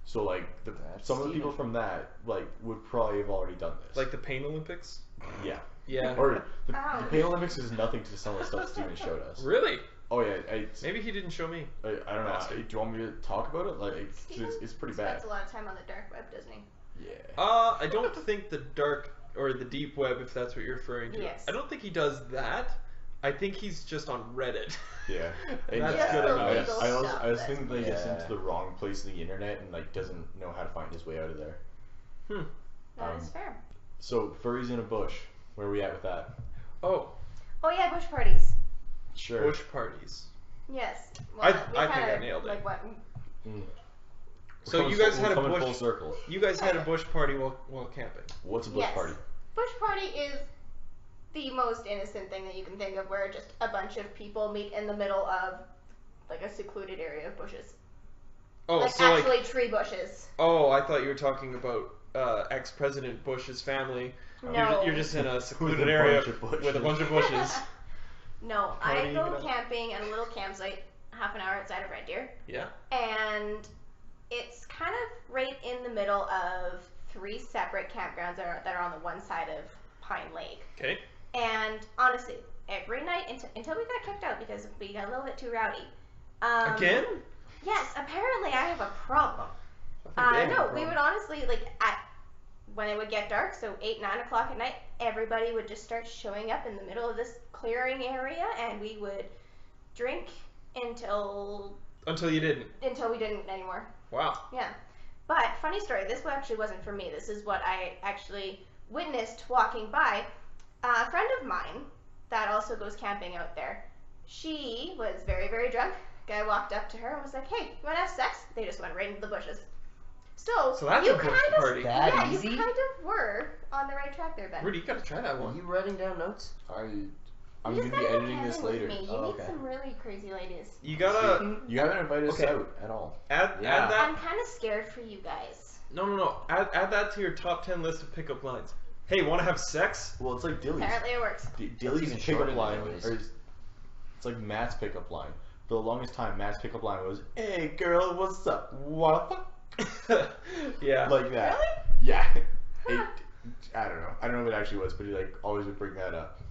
So, like, That's some of the people Steven. from that, like, would probably have already done this. Like the Pain Olympics? yeah. Yeah. Or the Ouch. Pain Olympics is nothing to some of the stuff Steven showed us. Really? Oh, yeah. Maybe he didn't show me. I don't know. Bastard. Do you want me to talk about it? Like, Steven it's pretty bad. spends a lot of time on the dark web, doesn't he? Yeah. I don't think the dark or the deep web, if that's what you're referring to. Yes. I don't think he does that. I think he's just on Reddit. Yeah. That's Just good the enough. legal I stuff was that- thinking that he gets Yeah. into the wrong place in the internet and like doesn't know how to find his way out of there. That is fair. So furries in a bush, where are we at with that? Oh, Oh, yeah, bush parties. Sure. bush parties. Yes. I we think I kinda, nailed it. Like, what? Mm. So We're you coming guys full- had a we're coming bush- full circle. You guys had a bush party while camping. What's a bush Yes. party? Bush party is the most innocent thing that you can think of, where just a bunch of people meet in the middle of like a secluded area of bushes. Oh, like so like, actually tree bushes. oh, I thought you were talking about ex-President Bush's family. No. You're just in a secluded With a area bunch of bushes. with a bunch of bushes. No, I Partying go it up. camping at a little campsite half an hour outside of Red Deer, Yeah. and it's kind of right in the middle of 3 separate campgrounds that are on the one side of Pine Lake. Okay. And honestly, every night until we got kicked out because we got a little bit too rowdy. Again? Yes, apparently I have a problem. I think they have a No, we problem. would honestly, like, when it would get dark, so 8, 9 o'clock at night, everybody would just start showing up in the middle of this clearing area, and we would drink until Until you didn't. we didn't anymore. Wow. Yeah. But, funny story, this actually wasn't for me. This is what I actually witnessed walking by. A friend of mine that also goes camping out there, she was very, very drunk. Guy walked up to her and was like, "Hey, you want to have sex?" They just went right into the bushes. So that's you a book kind of, party. That yeah, easy? you kind of were on the right track there, Ben. Rudy, you gotta try that Are one. you writing down notes? I'm You gonna just be gotta editing go this camping later. with me. You Oh, meet okay. some really crazy ladies. You gotta You haven't invited us Okay. out at all. add Yeah. that. I'm kind of scared for you guys. No. Add that to your top 10 list of pickup lines. Hey, want to have sex? Well, it's like Dilly's. Apparently it works. Dilly's even shorter pickup than line, Dilly's. or it's like Matt's pickup line. For the longest time, Matt's pickup line was, "Hey girl, what's up? Wanna fuck?" Yeah. Like that. Really? Yeah. Huh. I don't know. I don't know what it actually was, but he like always would bring that up.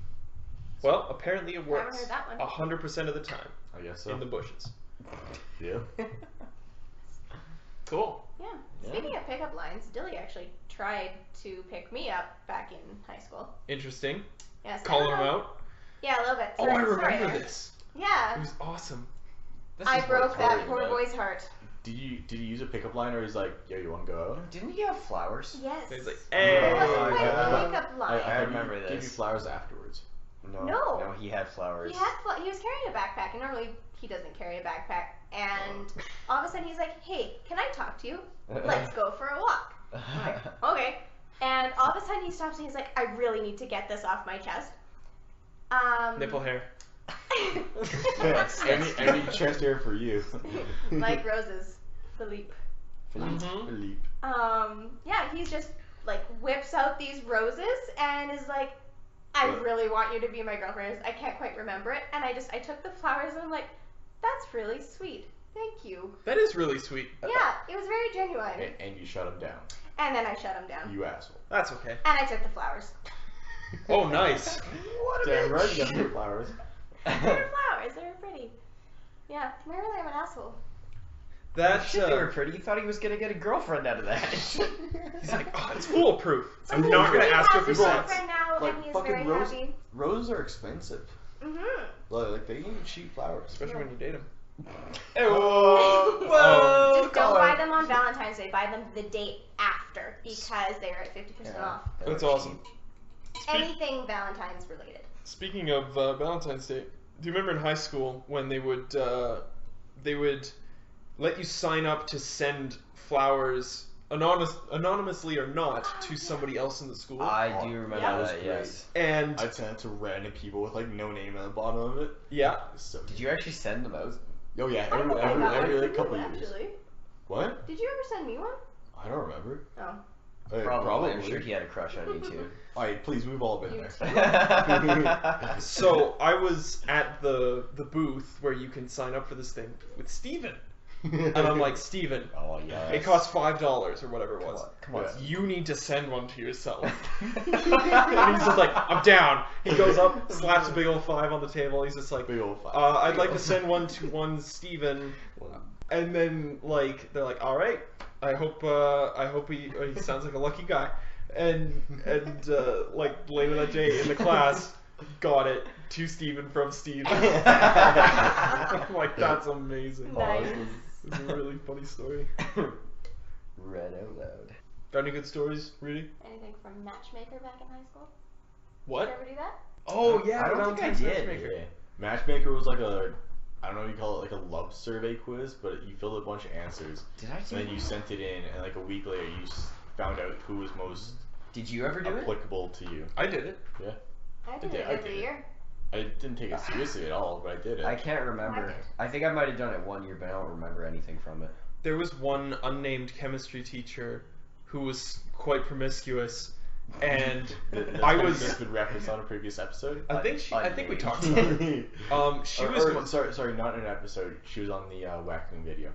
Well, apparently it Haven't works heard that one. 100% of the time I guess so. in the bushes. Yeah. Cool. Yeah. Yeah. Speaking of pickup lines, Dilly actually tried to pick me up back in high school. Interesting. Yes. Calling him out. Yeah, a little bit. Oh, Sorry, I sorry, remember Aaron. this. It Yeah. was awesome. I broke that talking poor about. boy's heart. Did you use a pickup line, or he's like, "Yo, you want to go out?" Didn't he have flowers? Yes. So he's like, It hey. wasn't Oh, quite yeah. a pickup line. I remember Give you this. flowers afterwards. No. No. No, he had flowers. He was carrying a backpack, and normally he doesn't carry a backpack. And all of a sudden he's like, "Hey, can I talk to you? Let's go for a walk." I'm like, "Okay." And all of a sudden he stops and he's like, "I really need to get this off my chest." Nipple hair. Any chest hair for you. Like roses, Philippe. Mhm. Philippe. Yeah, he's just like whips out these roses and is like, "I What? really want you to be my girlfriend." I can't quite remember it, and I took the flowers and I'm like, "That's really sweet. Thank you." That is really sweet. Yeah, it was very genuine. And you shut him down. And then I shut him down. You asshole. That's okay. And I took the flowers. Oh, nice. What a Damn bitch. right, you got your flowers. They were flowers. They were pretty. Yeah, apparently I'm an asshole. That Shit, they were pretty. He thought he was gonna get a girlfriend out of that. he's like, oh, it's foolproof. I'm So not gonna he ask her has for a sex. girlfriend now, Like, and he is fucking very rose- happy. Roses are expensive. Mm-hmm. Like they ain't cheap flowers. Especially when you date him. Whoa. Just don't buy them on Valentine's Day. Buy them the day after because they are at 50% off. That's awesome. Anything Valentine's related. Speaking of Valentine's Day, do you remember in high school when they would let you sign up to send flowers anonymously or not to somebody else in the school? I do remember Yeah. That was that, great. yes. And I'd send it to random people with like no name at the bottom of it. yeah, So, Did you actually send them out? oh yeah, I think I every got one like, from you, couple years. actually. What? Did you ever send me one? I don't remember. Oh. Probably. I'm sure he had a crush on you too. Alright, please, we've all been You there. so I was at the booth where you can sign up for this thing with Steven. And I'm like, Steven, Oh yeah. it costs $5 or whatever it Come was. on, come on. Yeah. You need to send one to yourself. And he's just like, I'm down. He goes up, slaps a big old 5 on the table. He's just like, Big old five. I'd like to send one to one Steven. And then like they're like, all right. I hope he sounds like a lucky guy. And like later that day in the class, got it to Steven from Steve. I'm like, that's amazing. Nice. It's a really funny story. Read out loud. Got any good stories, Rudy? Anything from Matchmaker back in high school? Did you What? ever do that? Oh yeah, I don't think I Valentine's did. Matchmaker. Yeah. Matchmaker was like a, I don't know what you call it, like a love survey quiz, but you filled a bunch of answers, Did I do and then you that? sent it in, and like a week later you found out who was most Did you ever do it? applicable to you. I did it. Yeah. I did did- it I every did it. year. I didn't take it seriously at all, but I did it. I can't remember. I did. I think I might have done it one year, but I don't remember anything from it. There was one unnamed chemistry teacher who was quite promiscuous, and I was. That's been referenced on a previous episode. I think we Unnamed. talked about it. She was. sorry, not in an episode. She was on the waxing video.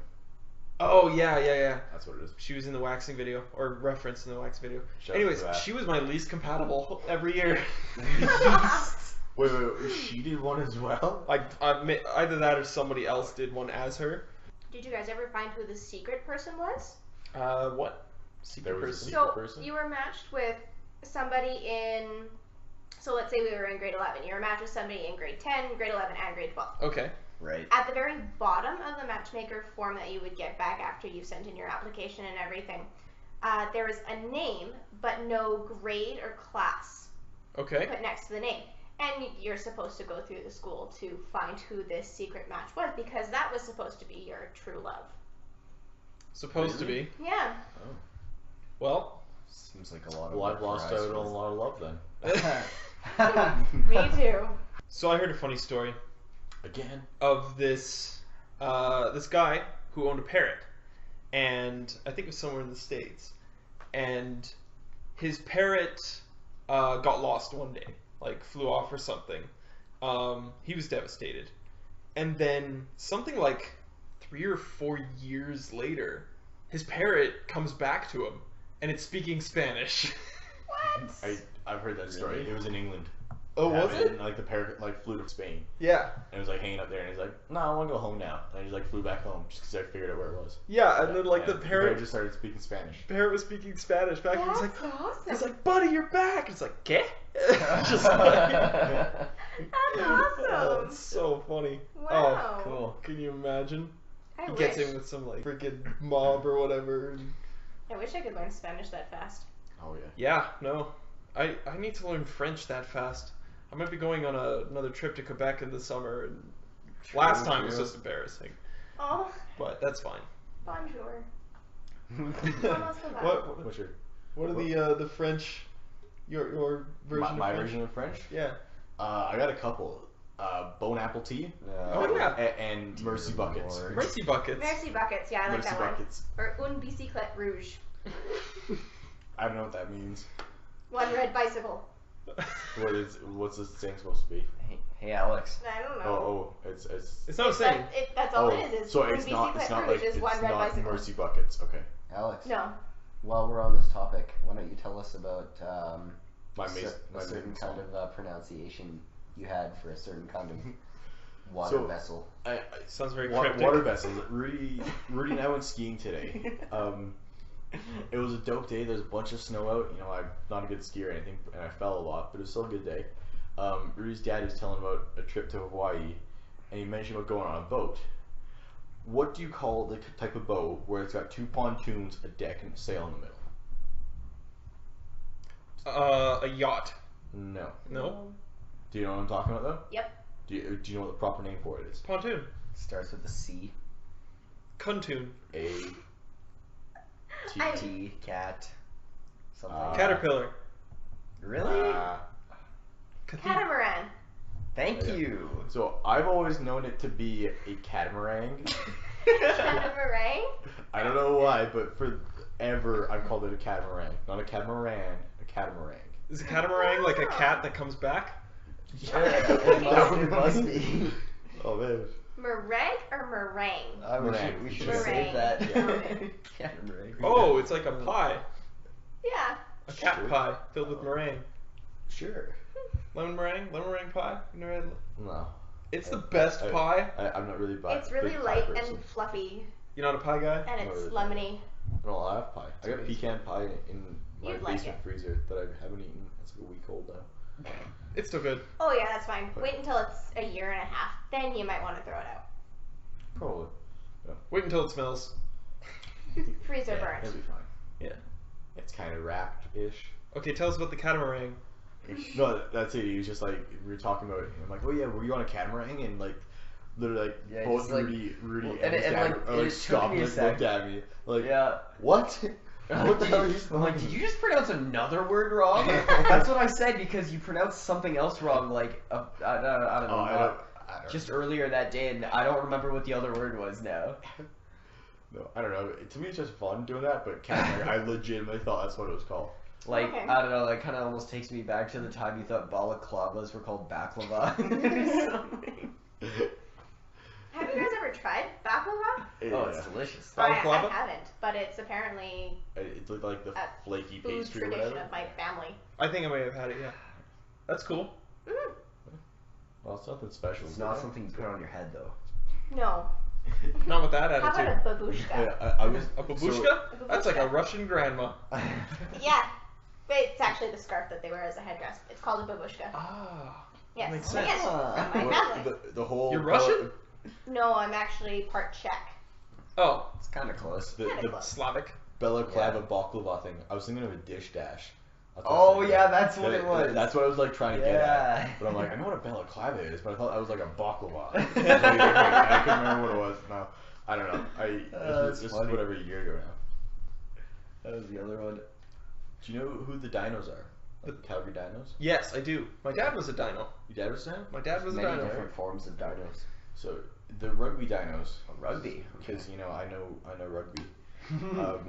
Oh yeah. That's what it is. She was in the waxing video, or referenced in the wax video. Shout out Anyways, to that. she was my least compatible every year. Wait, she did one as well? Either that or somebody else did one as her. Did you guys ever find who the secret person was? What? Secret There was a person. secret So person? you were matched with somebody in. So let's say we were in grade 11. You were matched with somebody in grade 10, grade 11, and grade 12. Okay. Right. At the very bottom of the matchmaker form that you would get back after you sent in your application and everything, there is a name but no grade or class Okay. put next to the name. And you're supposed to go through the school to find who this secret match was because that was supposed to be your true love. Supposed to Really? be. Yeah. Well, Seems like a lot of Well, work I've for lost high out on a schools. lot of love then. Me too. so I heard a funny story Again. of this this guy who owned a parrot, and I think it was somewhere in the States, and his parrot got lost one day, like flew off or something. He was devastated, and then something like 3 or 4 years later, his parrot comes back to him, and it's speaking Spanish. What? I've heard that story. Really? It was in England. Oh, was Happened, it? And, like the parrot like flew to Spain Yeah. and was like hanging up there, and he's like, "No, I want to go home now." And he just like flew back home just because I figured out where it was. Yeah, and then like the And parrot just started speaking Spanish. was speaking Spanish back, and That's he's like, awesome. he's like, buddy, you're back. It's like, ¿qué? Just That's oh, awesome. it's so funny. Wow. Oh, Cool. can you imagine? I He wish. gets in with some like freaking mob or whatever. And... I wish I could learn Spanish that fast. Oh yeah. Yeah, no, I need to learn French that fast. I might be going on another trip to Quebec in the summer. And last time was just embarrassing, Oh, but that's fine. bonjour. Almost forgot. What What's your what are the French? Your version my of French? version of French? Yeah. I got a couple. Bone apple tea. Oh, yeah. And mercy buckets. Lord. Mercy buckets. Mercy buckets. Yeah, I like Mercy that buckets. one. Or une bicyclette rouge. I don't know what that means. One red bicycle. What's this saying supposed to be? Hey, Alex. I don't know. Oh, it's It's not a saying. That's all oh, it is. so une it's not bicyclette like rouge is it's one red not bicycle. mercy buckets. Okay. Alex. No. While we're on this topic, why don't you tell us about My a my certain maiden kind song. of pronunciation you had for a certain kind of water So- vessel? Sounds very Water, cryptic. water vessels. Rudy and I went skiing today. It was a dope day. There's a bunch of snow out. You know, I'm not a good skier or anything, and I fell a lot, but it was still a good day. Rudy's dad was telling about a trip to Hawaii, and he mentioned about going on a boat. What do you call the type of boat where it's got two pontoons, a deck, and a sail in the middle? A yacht. No. No. Do you know what I'm talking about though? Yep. Do you know what the proper name for it is? Pontoon. Starts with a C. Cuntoon. A T. I- T. Cat. Something. Caterpillar. Really? Catamaran. Thank Yeah. you. So I've always known it to be a catamaran. Catamaran? I don't know why, but forever I've called it a catamaran. Not a catamaran, a catamaran. Is a catamaran like a cat that comes back? It must be. Oh man. Meringue or meringue? Meringue. We should Meringue. save that. Yeah. Catamaran. Oh, it's like a pie. Yeah. A cat Sure. pie filled with meringue. Sure. Lemon meringue pie? You never had... No. It's the best pie. I'm not really It's really big pie light person. and fluffy, You're not a pie guy? and No, it's really. lemony. I don't have pie. I got amazing. pecan pie in my You'd like basement it. freezer that I haven't eaten. It's like a week old now. It's still good. Oh yeah, that's fine. Wait until it's a year and a half. Then you might want to throw it out. Probably. Wait until it smells. Freezer Yeah, burnt. it'll be fine. Yeah. It's kind of wrapped-ish. Okay, tell us about the catamaran. No, that's it. He was just like, we were talking about it. And I'm like, oh yeah, were you on a catamaran? And like, literally, like, Yeah, both just, like- Rudy well, and his and, dad like, are it like took stopped me a and sec. looked at me. Like, Yeah. what? What the hell are you I'm like, did you just pronounce another word wrong? That's what I said because you pronounced something else wrong. Like, I don't know. Oh, I don't Just earlier that day, and I don't remember what the other word was now. No, I don't know. To me, it's just fun doing that, but catamaran, I legitimately thought that's what it was called. Like, Okay. I don't know, that kind of almost takes me back to the time you thought balaclavas were called baklava or something. Have you guys ever tried baklava? Oh, it's delicious. I Baklava? haven't, but it's apparently It looked like the a flaky food pastry or tradition whatever. of my family. I think I may have had it, yeah. That's cool. Mm. Well, it's nothing special. It's not something you put on your head, though. No. Not with that How attitude. about a babushka? I was A babushka? A That's like a babushka. Russian grandma. Yeah. But it's actually the scarf that they wear as a headdress. It's called a babushka. Ah. Yes. makes Yes. sense. From my family. the whole You're Russian? No, I'm actually part Czech. Oh, It's kind of close. The Kinda close. Slavic. balaclava baklava thing. I was thinking of a dish dash. That's what I Oh, was yeah, thinking. that's what it was. That's what I was like trying to get Yeah. at. But I'm like, I know what a balaclava is, but I thought that was like a baklava. I couldn't remember what it was. No. I don't know. That's This funny. is whatever a year ago now. That was the other one. Do you know who the dinos are? Like the Calgary Dinos? Yes, I do. My dad was a dino. Your dad was a dino? My dad was a Many dino. different forms of dinos. So the rugby dinos. Rugby. Because you know I know rugby.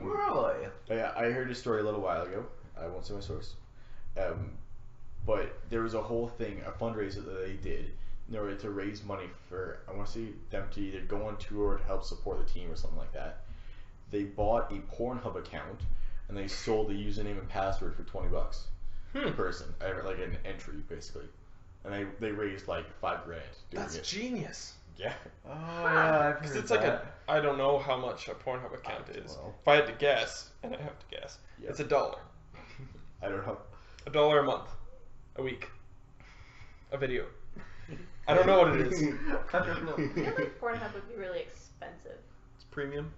Really? Yeah, I heard a story a little while ago. I won't say my source. But there was a whole thing, a fundraiser that they did in order to raise money for, I want to say them to either go on tour to help support the team or something like that. They bought a Pornhub account and they sold the username and password for $20 per person, like an entry basically. And they raised like $5,000 doing That's it. genius. Yeah. Oh, yeah, I've Because heard it's like that. I don't know how much a Pornhub account is. Well. If I had to guess, and I have to guess, Yep. it's $1. I don't know. $1 a month, a week, a video. I don't know what it is. I don't know. I feel like Pornhub would be really expensive. It's premium.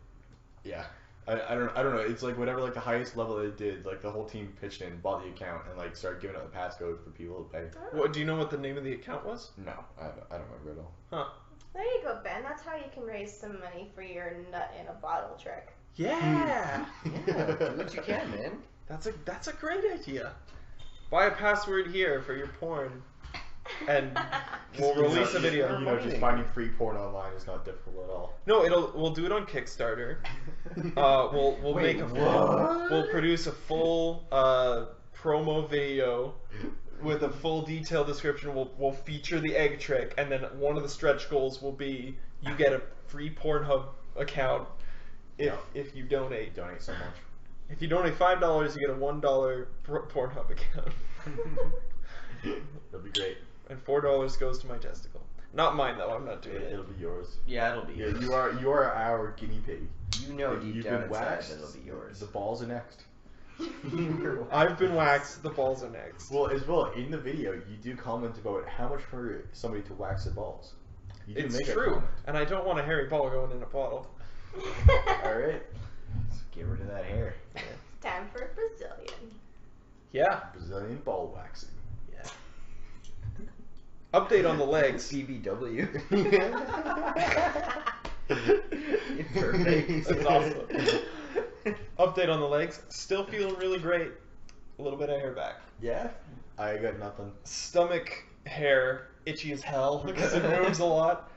Yeah. I don't know. It's like whatever like the highest level they did, like the whole team pitched in, bought the account, and like started giving out the passcode for people to pay. What do you know what the name of the account was? No, I don't remember at all. Huh? There you go, Ben. That's how you can raise some money for your nut in a bottle trick. Yeah. Yeah, do what you can, man. That's a great idea. Buy a password here for your porn, and we'll release a video. You know, just finding free porn online is not difficult at all. No, we'll do it on Kickstarter. We'll Wait, make a what? we'll produce a full promo video with a full detailed description. We'll feature the egg trick, and then one of the stretch goals will be you get a free Pornhub account if you donate. Donate so much. If you donate $5, you get a $1 Pornhub account, It'll be great. and $4 goes to my testicle. Not mine though. I'm not doing it. It'll be yours. Yeah, it'll be Yeah, yours. you are our guinea pig. You know deep You've down been inside waxed. that it'll be yours. The balls are next. I've been waxed. The balls are next. Well, as well, in the video, you do comment about how much for somebody to wax their balls. You do It's make that true, comment. and I don't want a hairy ball going in a bottle. All right. Let's get rid of that hair. Time for Brazilian. Yeah. Brazilian ball waxing. Yeah. Update on the legs. BBW. Perfect. That's awesome. Update on the legs. Still feeling really great. A little bit of hair back. Yeah. I got nothing. Stomach hair itchy as hell because it moves a lot,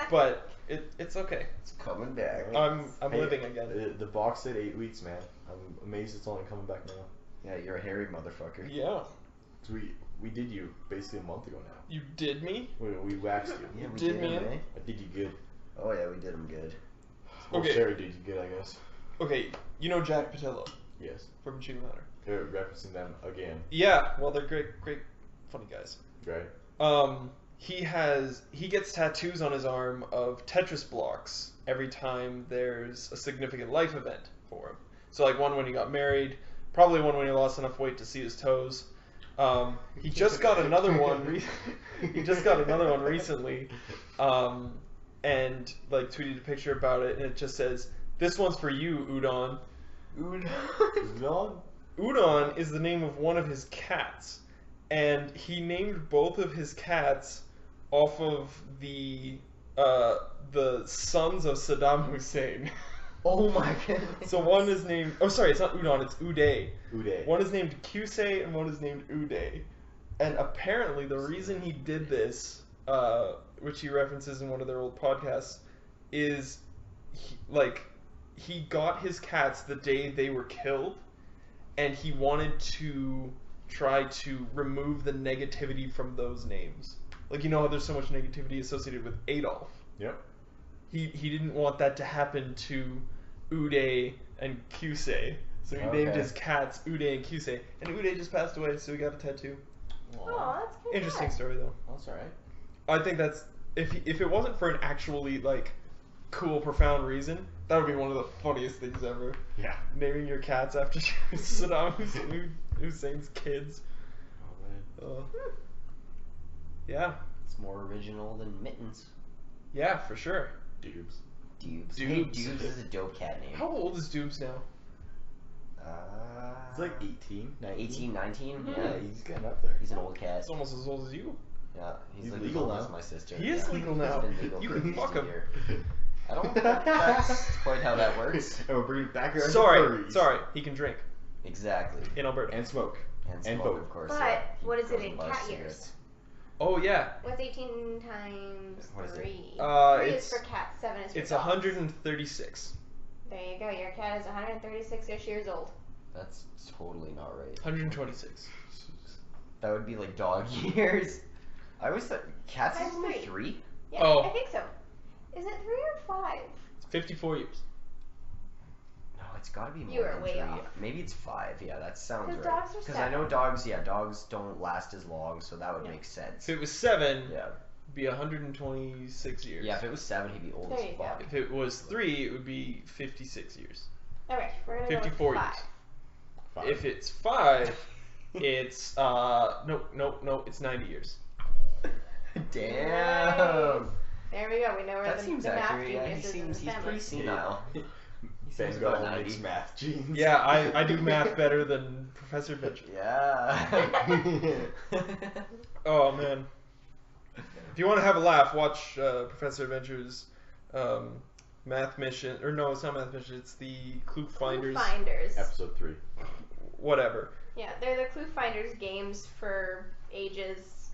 but it's okay. It's coming back. I'm Hey, living again. The box said 8 weeks, man. I'm amazed it's only coming back now. Yeah, you're a hairy motherfucker. Yeah. So we did you basically a month ago now. You did me? We waxed you. Yeah, we Did did me him, in? eh? I did you good. Oh yeah, we did him good. Well, Okay. Sherry did you good, I guess. Okay, you know Jack Patillo Yes. from Achievement Hunter. They're referencing them again, Yeah, well they're great funny guys. right? He gets tattoos on his arm of Tetris blocks every time there's a significant life event for him. So like one when he got married, probably one when he lost enough weight to see his toes. He just got another one. He just got another one recently, and like tweeted a picture about it, and it just says, "This one's for you, Udon." Udon? Udon is the name of one of his cats, and he named both of his cats off of the sons of Saddam Hussein. Oh my goodness. So one is named. Oh, sorry, it's not Udon. It's Uday. Uday. One is named Kusei and one is named Uday. And apparently, the reason he did this, which he references in one of their old podcasts, is he got his cats the day they were killed, and he wanted to try to remove the negativity from those names. Like, you know how there's so much negativity associated with Adolf? Yep. He didn't want that to happen to Uday and Kusei. So he named Okay. his cats Uday and Kusei. And Uday just passed away, so he got a tattoo. Oh, that's kind Interesting story, though. That's alright. I think that's... If it wasn't for an actually, like, cool, profound reason, that would be one of the funniest things ever. Yeah. Naming your cats after Saddam Hussein's kids. Oh, man. Yeah. It's more original than Mittens. Yeah, for sure. Dubes. Dubes. Dubes. Hey, Dubes is a dope cat name. How old is Dubes now? It's like 18, 19. 18, 19? Mhm. Yeah, Yeah, he's getting up there. he's an old cat. He's almost as old as you. Yeah, he's He's like legal as old now. as my sister. He is Yeah. legal He's now. been legal You for can at least fuck a him. year. I don't think that's quite how that works. And we're bringing it back around to Sorry, furries. sorry. He can drink Exactly. in Alberta. And smoke. And And smoke, vote. of course. But yeah. what is it He in buys cat cigarettes. years? Oh yeah, What's 18 times What is it? 3? 3 it's- is for cats, 7 is for it's dogs. 136. There you go. Your cat is 136-ish years old. That's totally not right. 126. That would be like dog years. I always thought cats is Times only 3. 3. Yeah, Oh. I think so. Is it 3 or 5? It's 54 years. No, it's got to be more You were than way 3. off. Maybe it's 5. Yeah, that sounds 'Cause right. dogs are Because I know 7. dogs. Yeah, dogs don't last as long, so that would Yeah. make sense. If it was 7, Yeah. it'd be 126 years. Yeah, if it was 7, he'd be old There as you go. fuck. If it was 3, it would be 56 years. Alright, we're gonna 54 go with years. 5. If it's 5, it's no, it's 90 years. Damn. There we go. We know where That the seems math accurate. Yeah, he genius is in seems the he's family. pretty senile. He Ben seems got about all 90. mixed math genes. Yeah, I do math better than Professor Adventure. Yeah. Oh man. If you want to have a laugh, watch Professor Adventure's math mission. Or no, it's not math mission. It's the Clue Finders. Clue Finders. Episode 3. Whatever. Yeah, they're the Clue Finders games for ages.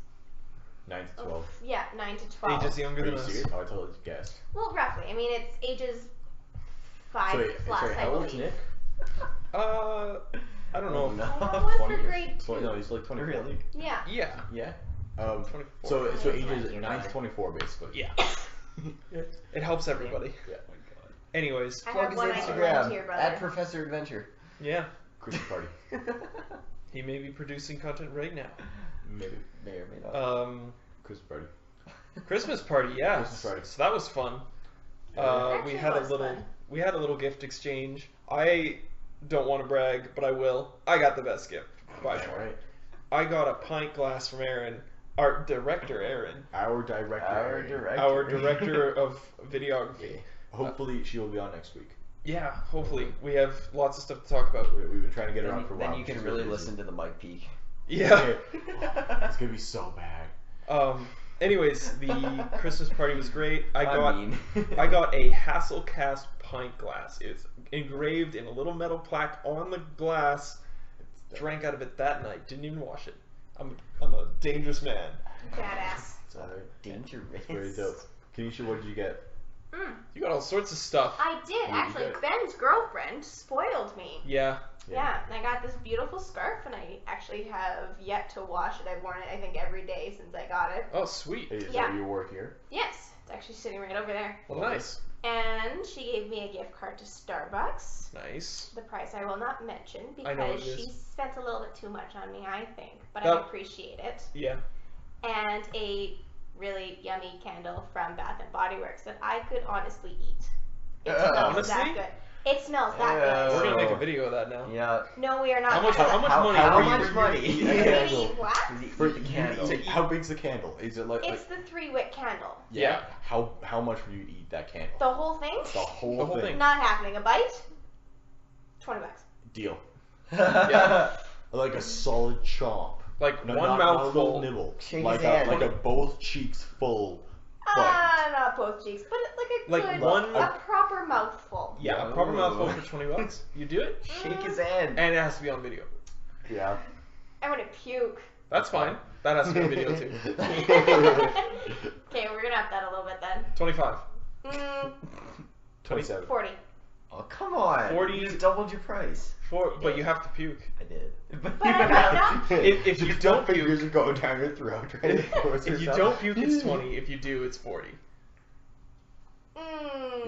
9 to 12. Yeah, 9 to 12. Ages younger Are than you us. serious? Oh, I totally guessed. Well, roughly. I mean, it's ages 5 plus, sorry, I how old's believe. Nick? I don't know. No. What was 20 for years? grade 2? No, he's like 24. Really? Yeah. Yeah. Yeah. 24. So He's ages like 9 to 24 basically. Yeah. It helps everybody. Yeah. Anyways. I Plug have his one I can lend Instagram to your brother. at Professor Adventure. Yeah. Christmas party. He may be producing content right now. Maybe. May or may not. Christmas party. Christmas party, yeah. Christmas party. So that was fun. We Actually had a was little fun. we had a little gift exchange. I don't want to brag, but I will. I got the best gift by Damn far. right. I got a pint glass from Aaron, our director Aaron, Our director. our director of videography. Hopefully she will be on next week. Yeah, hopefully we have lots of stuff to talk about. We've been trying to get her Then, on for a while. then you can She's really busy. listen to the mic peak. Yeah. It's gonna be so bad. Anyways, the Christmas party was great. I mean. got a Hasselcast pint glass. It's engraved in a little metal plaque on the glass. Drank out of it that night. Didn't even wash it. I'm a dangerous man. Badass. It's alright. Dangerous. It's very dope. Kenisha, what did you get? You got all sorts of stuff. I did, you actually. good. Ben's girlfriend spoiled me. Yeah. Yeah, and I got this beautiful scarf, and I actually have yet to wash it. I've worn it, I think, every day since I got it. Oh, sweet. Is Yeah. that your work here? Yes, it's actually sitting right over there. Well, nice. And she gave me a gift card to Starbucks. Nice. The price I will not mention I know what because it is. she spent a little bit too much on me, I think, but That- I appreciate it. Yeah. And a really yummy candle from Bath and Body Works that I could honestly eat. It smells Honestly? that good. It smells that We're good. gonna make a video of that now. Yeah. No, we are not. How much money? How are much you- money? you- We're Yeah. gonna eat what? For the candle. How big's the candle? Is it like? It's the 3-wick candle. Yeah. How much would you eat that candle? The whole thing? The whole, The whole thing. thing. Not happening. A bite? $20. Deal. Yeah. Like a solid chomp. Like No, one not a mouthful. little nibble. Shake like his hand. like a both cheeks full. Not both cheeks, but like a Like good, one- a proper mouthful. Yeah, a proper Ooh. mouthful for $20. You do it, Shake his hand. and it has to be on video. Yeah. I'm gonna puke. That's fine. That has to be on video too. Okay, we're gonna up that a little bit then. 25. 27. 40. Oh, come on. 40 You just doubled your price. But you have to puke. I did. But I might not. If you don't puke, fingers are going down your throat, right? if you don't puke, it's 20. If you do, it's 40.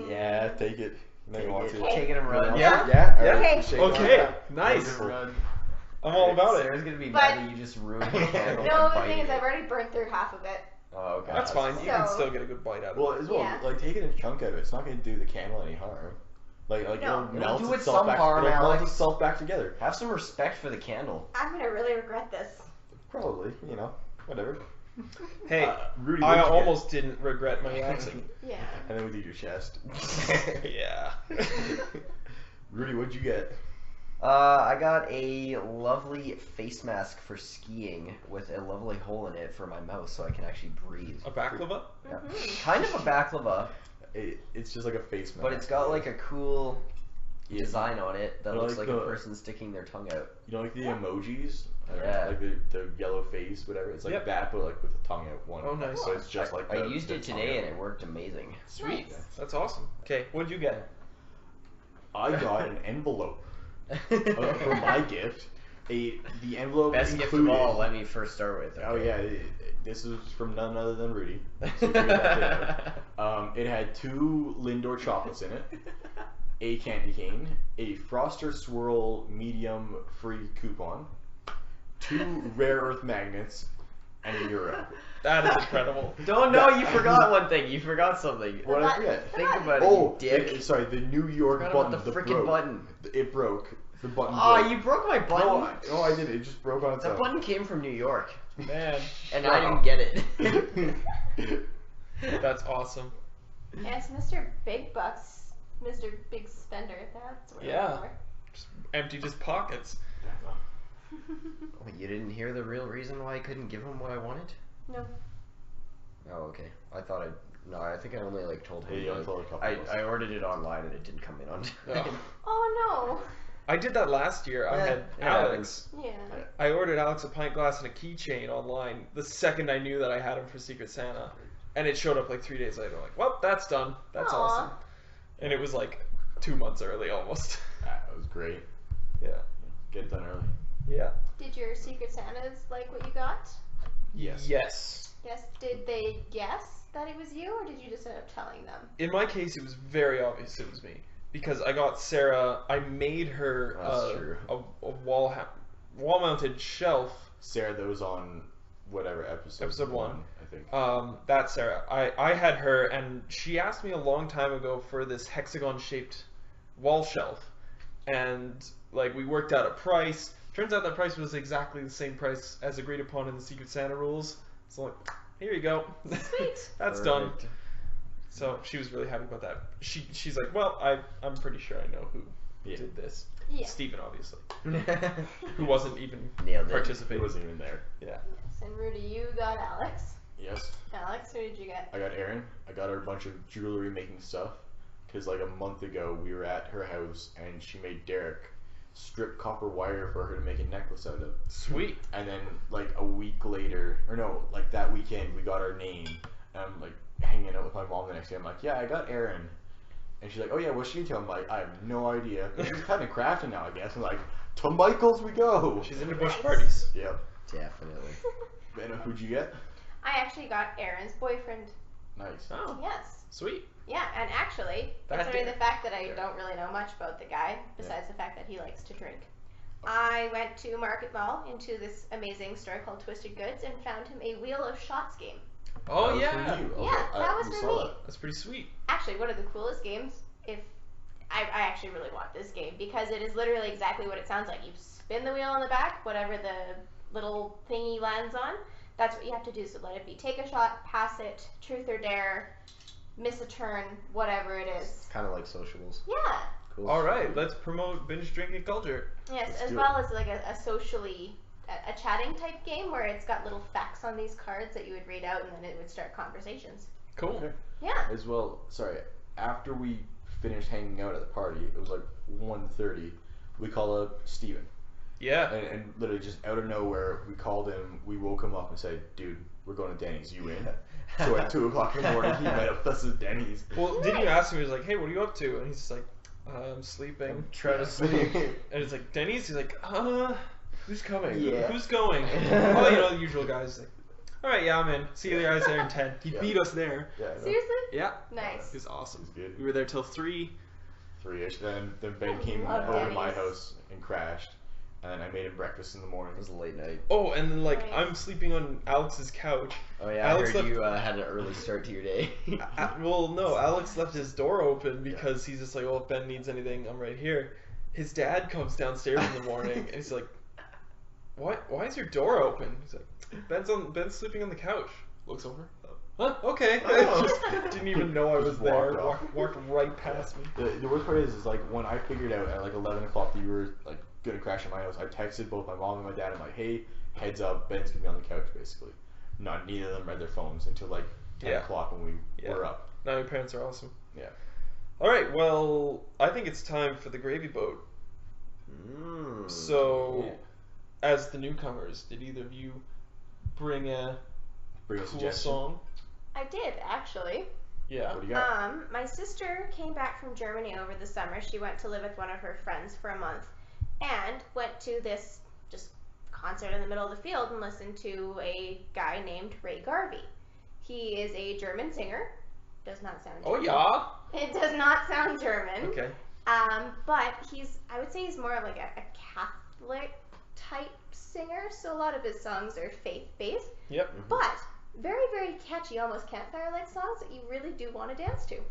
Yeah, take it. No, you want to. Okay. Take it and run. Yeah? Yeah. Yeah? Okay. Shake Okay. it. Nice. Wonderful. I'm all about it. Sarah's gonna be But- mad that you just ruined the candle. No, by the thing is, biting I've it. already burnt through half of it. Oh, okay. That's fine. You can So- still get a good bite out of Well, it. as well, Yeah. like taking a chunk out of it, it's not going to do the candle any harm. Like No. it'll It'll melt do it itself some back. harm, it'll melt Alex. itself back together. Have some respect for the candle. I'm gonna really regret this. Probably, whatever. Hey, Rudy, I what'd you get? almost didn't regret my accent. Yeah. And then we do your chest. Yeah. Rudy, what'd you get? I got a lovely face mask for skiing with a lovely hole in it for my mouth so I can actually breathe. A baklava? Yeah. Mhm. Kind of a baklava. It's just like a face mask. But it's got like a cool Yeah. design on it that You looks like like a the- person sticking their tongue out. You know, like the emojis? Yeah. Like the yellow face, whatever. It's like Yep. that, but like with the tongue out one. Oh, nice. So it's just like I the- used the it tongue today out. and it worked amazing. Sweet. Nice. That's awesome. Okay, what'd you get? I got an envelope for my gift. The envelope Best gift included. of all, let me first start with. Oh okay. yeah, this is from none other than Rudi. So figure that out. It had 2 Lindor chocolates in it, a candy cane, a Froster Swirl medium free coupon, 2 rare earth magnets, and a euro. That is incredible. Don't know, you forgot one thing. You forgot something. What did I button. forget? Think about Oh, it, you dick. sorry, the New York Forgot button. about the that frickin' broke. button. It broke. The button Oh, broke. you broke my button? No, I did. It just broke on its That own. button came from New York. Man, And I didn't get it. that's awesome. Yes, Mr. Big Bucks, Mr. Big Spender. That's what Yeah. I'm Just emptied his pockets. for. Oh, you didn't hear the real reason why I couldn't give him what I wanted? No. Oh, okay. I thought I... No, I think I only like told him. Yeah, you only like, told a couple of us. I ordered it online and it didn't come in on time. Oh. Oh I did that last year. I Yeah, had it Alex. no. Yeah. I ordered Alex a pint glass and a keychain online the second I knew that I had him for Secret Santa. And it showed up like 3 days later. I'm like, well, that's done. That's Aw. awesome. And it was like 2 months early almost. That was great. Yeah. Get it done early. Yeah. Did your Secret Santas like what you got? Yes. Yes. Yes. Did they guess that it was you, or did you just end up telling them? In my case, it was very obvious it was me. Because I got Sarah, I made her That's true. a wall-mounted shelf. Sarah, that was on whatever episode. Episode 1. I think. That's Sarah. I had her, and she asked me a long time ago for this hexagon-shaped wall shelf, and like we worked out a price. Turns out that price was exactly the same price as agreed upon in the Secret Santa rules. So like, here you go. Sweet. That's done. Perfect. So she was really happy about that. She's like, well, I'm pretty sure I know who Yeah. did this. Yeah. Steven, obviously, who wasn't even Nailed it. It participating. wasn't even there. Yeah. Yes. And Rudy, you got Alex. Yes. Alex, who did you get? I got Erin. I got her a bunch of jewelry making stuff. Because like a month ago, we were at her house and she made Derek strip copper wire for her to make a necklace out of. Sweet. And then like a week later, or no, like that weekend, we got our name. And I'm like hanging out with my mom the next day. I'm like, yeah, I got Erin. And she's like, oh yeah, what's she into? I'm like, I have no idea. But she's kind of crafty now, I guess. I'm like, to Michael's we go. She's into bush parties. Yep. Definitely. And who'd you get? I actually got Aaron's boyfriend. Nice. Oh, Yes. sweet. Yeah, and actually, That considering did. the fact that I don't really know much about the guy, besides the fact that he likes to drink, I went to Market Mall into this amazing store called Twisted Goods and found him a Wheel of Shots game. Oh That was yeah. for you. Yeah, Okay, that was we for saw me. that. That's pretty sweet. Actually, one of the coolest games. If I actually really want this game because it is literally exactly what it sounds like. You spin the wheel on the back, whatever the little thingy lands on. That's what you have to do. So let it be take a shot, pass it, truth or dare, miss a turn, whatever it is. Kind of like sociables. Yeah. Cool. All right, let's promote binge drinking culture. Yes, Let's as do well as like a socially a chatting type game where it's got little facts on these cards that you would read out and then it would start conversations. Cool. Okay. Yeah. As well, sorry, after we finished hanging out at the party, it was like 1:30, we called up Steven. Yeah. And literally just out of nowhere, we called him, we woke him up and said, dude, we're going to Denny's, you in? So at 2 o'clock in the morning, he met up with us at Denny's. Well, didn't you ask him? He was like, "Hey, what are you up to?" And he's just like, "I'm sleeping." Try to sleep. And it's like Denny's. He's like, who's coming? Yeah. Who's going? Oh, you know the usual guys. Like, all right, yeah, I'm in. See you guys there in 10. He Yeah. beat us there. Yeah, I know. Seriously? Yeah. Nice. It was awesome. It was good. We were there till 3. 3-ish. Then Ben I came love over to my Denny's. house and crashed. And then I made him breakfast in the morning. It was a late night. Oh, and then like Nice. I'm sleeping on Alex's couch. Oh yeah, Alex I heard left- you had an early start to your day. Well, no, Alex left his door open because he's just like, "Oh, if Ben needs anything, I'm right here." His dad comes downstairs in the morning and he's like, Why is your door open?" He's like, Ben's sleeping on the couch." Looks over. Huh? Okay. Oh. Just didn't even know I was Just there. walked off. Walked right past me. The worst part is like when I figured out at like 11 o'clock that you were like gonna crash at my house, I texted both my mom and my dad. I'm like, hey, heads up, Ben's gonna be on the couch basically. Neither of them read their phones until like 10 o'clock when we were up. Now your parents are awesome. Yeah. All right. Well, I think it's time for the gravy boat. So, as the newcomers, did either of you bring a cool suggestion? song? I did, actually. Yeah. What do you got? My sister came back from Germany over the summer. She went to live with one of her friends for a month and went to this just concert in the middle of the field and listened to a guy named Ray Garvey. He is a German singer. Does not sound German. Oh, yeah? It does not sound German. Okay. But I would say he's more of like a Catholic type singer, so a lot of his songs are faith-based. Yep. But very, very catchy, almost campfire-like songs that you really do want to dance to.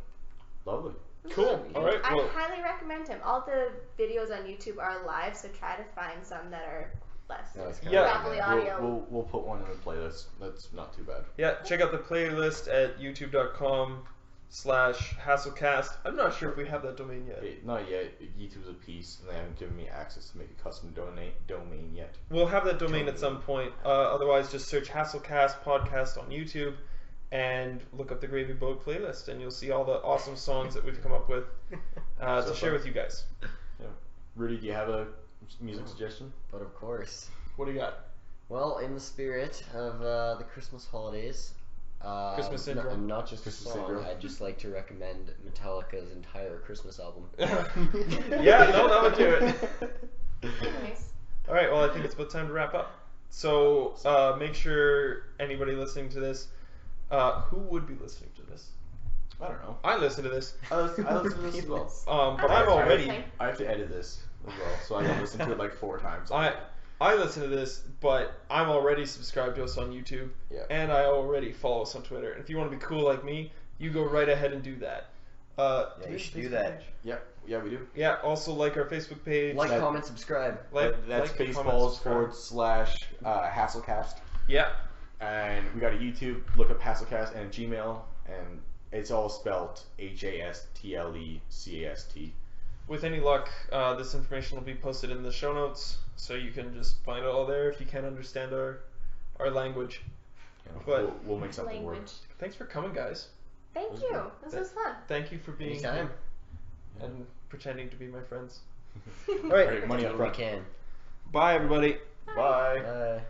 Lovely. Cool. All right. I Well, highly recommend him. All the videos on YouTube are live, so try to find some that are less properly audio. We'll put one in the playlist. That's not too bad. yeah, check out the playlist at youtube.com/Hasslecast. I'm not sure if we have that domain yet. Okay, not yet. YouTube's a piece, and they haven't given me access to make a custom domain yet. We'll have that domain at some point. Otherwise, just search Hasslecast Podcast on YouTube and look up the Gravy Boat playlist, and you'll see all the awesome songs that we've come up with to share with you guys. Yeah. Rudy, do you have a music suggestion? But of course. What do you got? Well, in the spirit of the Christmas holidays, Christmas Syndrome. not just Christmas a song, Syndrome. I'd just like to recommend Metallica's entire Christmas album. Yeah, no, that would do it. Nice. All right, well, I think it's about time to wrap up. So make sure anybody listening to this, who would be listening to this? I don't know. I listen to this, I listen to this as well. but I'm already. I have to edit this as well, so I can listen to it like 4 times. I listen to this, but I'm already subscribed to us on YouTube, and I already follow us on Twitter. And if you want to be cool like me, you go right ahead and do that. You should do that. Yeah, we do. Yeah, also like our Facebook page. Like, comment, subscribe. That's comment, Baseballs subscribe. / Hasslecast. Yeah. And we got a YouTube, look up Hasslecast, and Gmail, and it's all spelled HASTLECAST. With any luck, this information will be posted in the show notes, so you can just find it all there if you can't understand our language. But we'll make something work. Thanks for coming, guys. Thank you. This was fun. Thank you for being Anytime. here and pretending to be my friends. All right, money up We front. can. Bye, everybody. Bye. Bye.